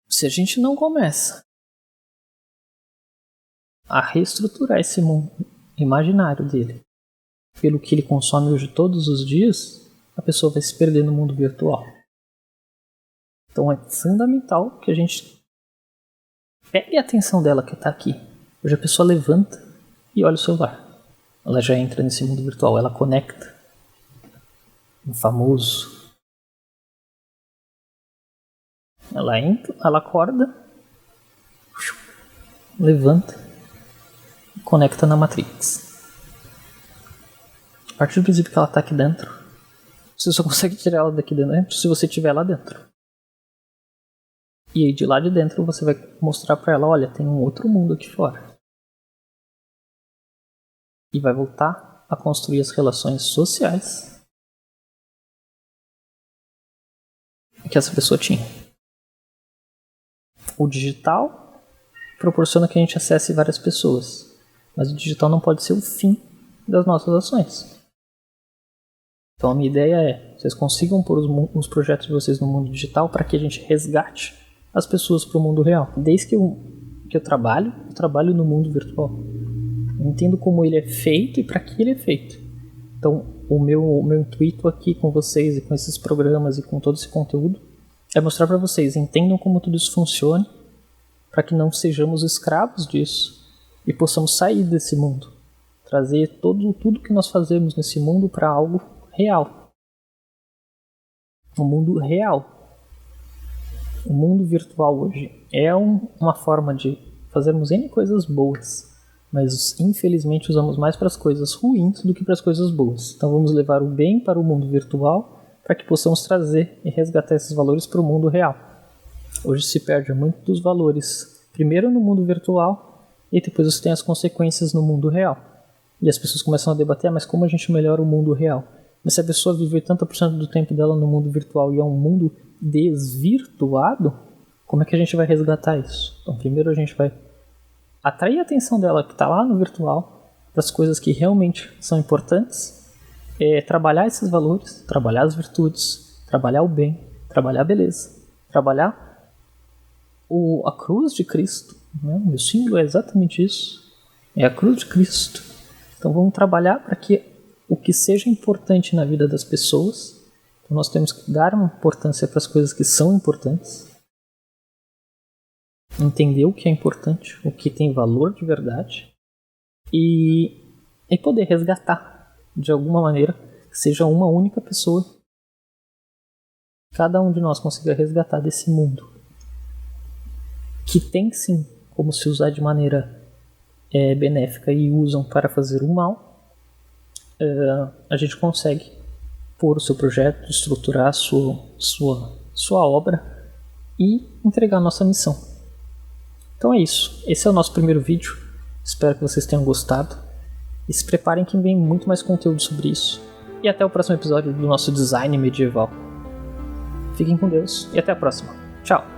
se a gente não começa a reestruturar esse mundo imaginário dele pelo que ele consome hoje todos os dias, a pessoa vai se perder no mundo virtual. Então é fundamental que a gente pegue a atenção dela que está aqui. Hoje a pessoa levanta e olha o celular. Ela já entra nesse mundo virtual, ela conecta. Um famoso. Ela entra, ela acorda, levanta e conecta na Matrix. A partir do princípio que ela está aqui dentro, você só consegue tirar ela daqui dentro se você estiver lá dentro. E aí de lá de dentro você vai mostrar para ela, olha, tem um outro mundo aqui fora. E vai voltar a construir as relações sociais que essa pessoa tinha. O digital proporciona que a gente acesse várias pessoas, mas o digital não pode ser o fim das nossas ações. Então a minha ideia é, vocês consigam pôr os projetos de vocês no mundo digital para que a gente resgate as pessoas para o mundo real. Desde que eu trabalho no mundo virtual. Eu entendo como ele é feito e para que ele é feito. Então o meu intuito aqui com vocês e com esses programas e com todo esse conteúdo é mostrar para vocês, entendam como tudo isso funciona, para que não sejamos escravos disso e possamos sair desse mundo. Trazer tudo que nós fazemos nesse mundo para algo real. O mundo real. O mundo virtual hoje é uma forma de fazermos N coisas boas, mas infelizmente usamos mais para as coisas ruins do que para as coisas boas. Então vamos levar o bem para o mundo virtual para que possamos trazer e resgatar esses valores para o mundo real. Hoje se perde muito dos valores, primeiro no mundo virtual e depois você tem as consequências no mundo real. E as pessoas começam a debater, mas como a gente melhora o mundo real? Mas se a pessoa vive 80% do tempo dela no mundo virtual e é um mundo desvirtuado, como é que a gente vai resgatar isso? Então primeiro a gente vai atrair a atenção dela que está lá no virtual para as coisas que realmente são importantes, trabalhar esses valores, trabalhar as virtudes, trabalhar o bem, trabalhar a beleza, trabalhar a cruz de Cristo. Né? O meu símbolo é exatamente isso, é a cruz de Cristo. Então vamos trabalhar para que o que seja importante na vida das pessoas, então nós temos que dar uma importância para as coisas que são importantes, entender o que é importante, o que tem valor de verdade e poder resgatar de alguma maneira que seja uma única pessoa, cada um de nós consiga resgatar desse mundo que tem sim como se usar de maneira benéfica e usam para fazer o mal. A gente consegue pôr o seu projeto, estruturar a sua obra e entregar a nossa missão. Então é isso. Esse é o nosso primeiro vídeo. Espero que vocês tenham gostado. E se preparem que vem muito mais conteúdo sobre isso. E até o próximo episódio do nosso Design Medieval. Fiquem com Deus e até a próxima. Tchau!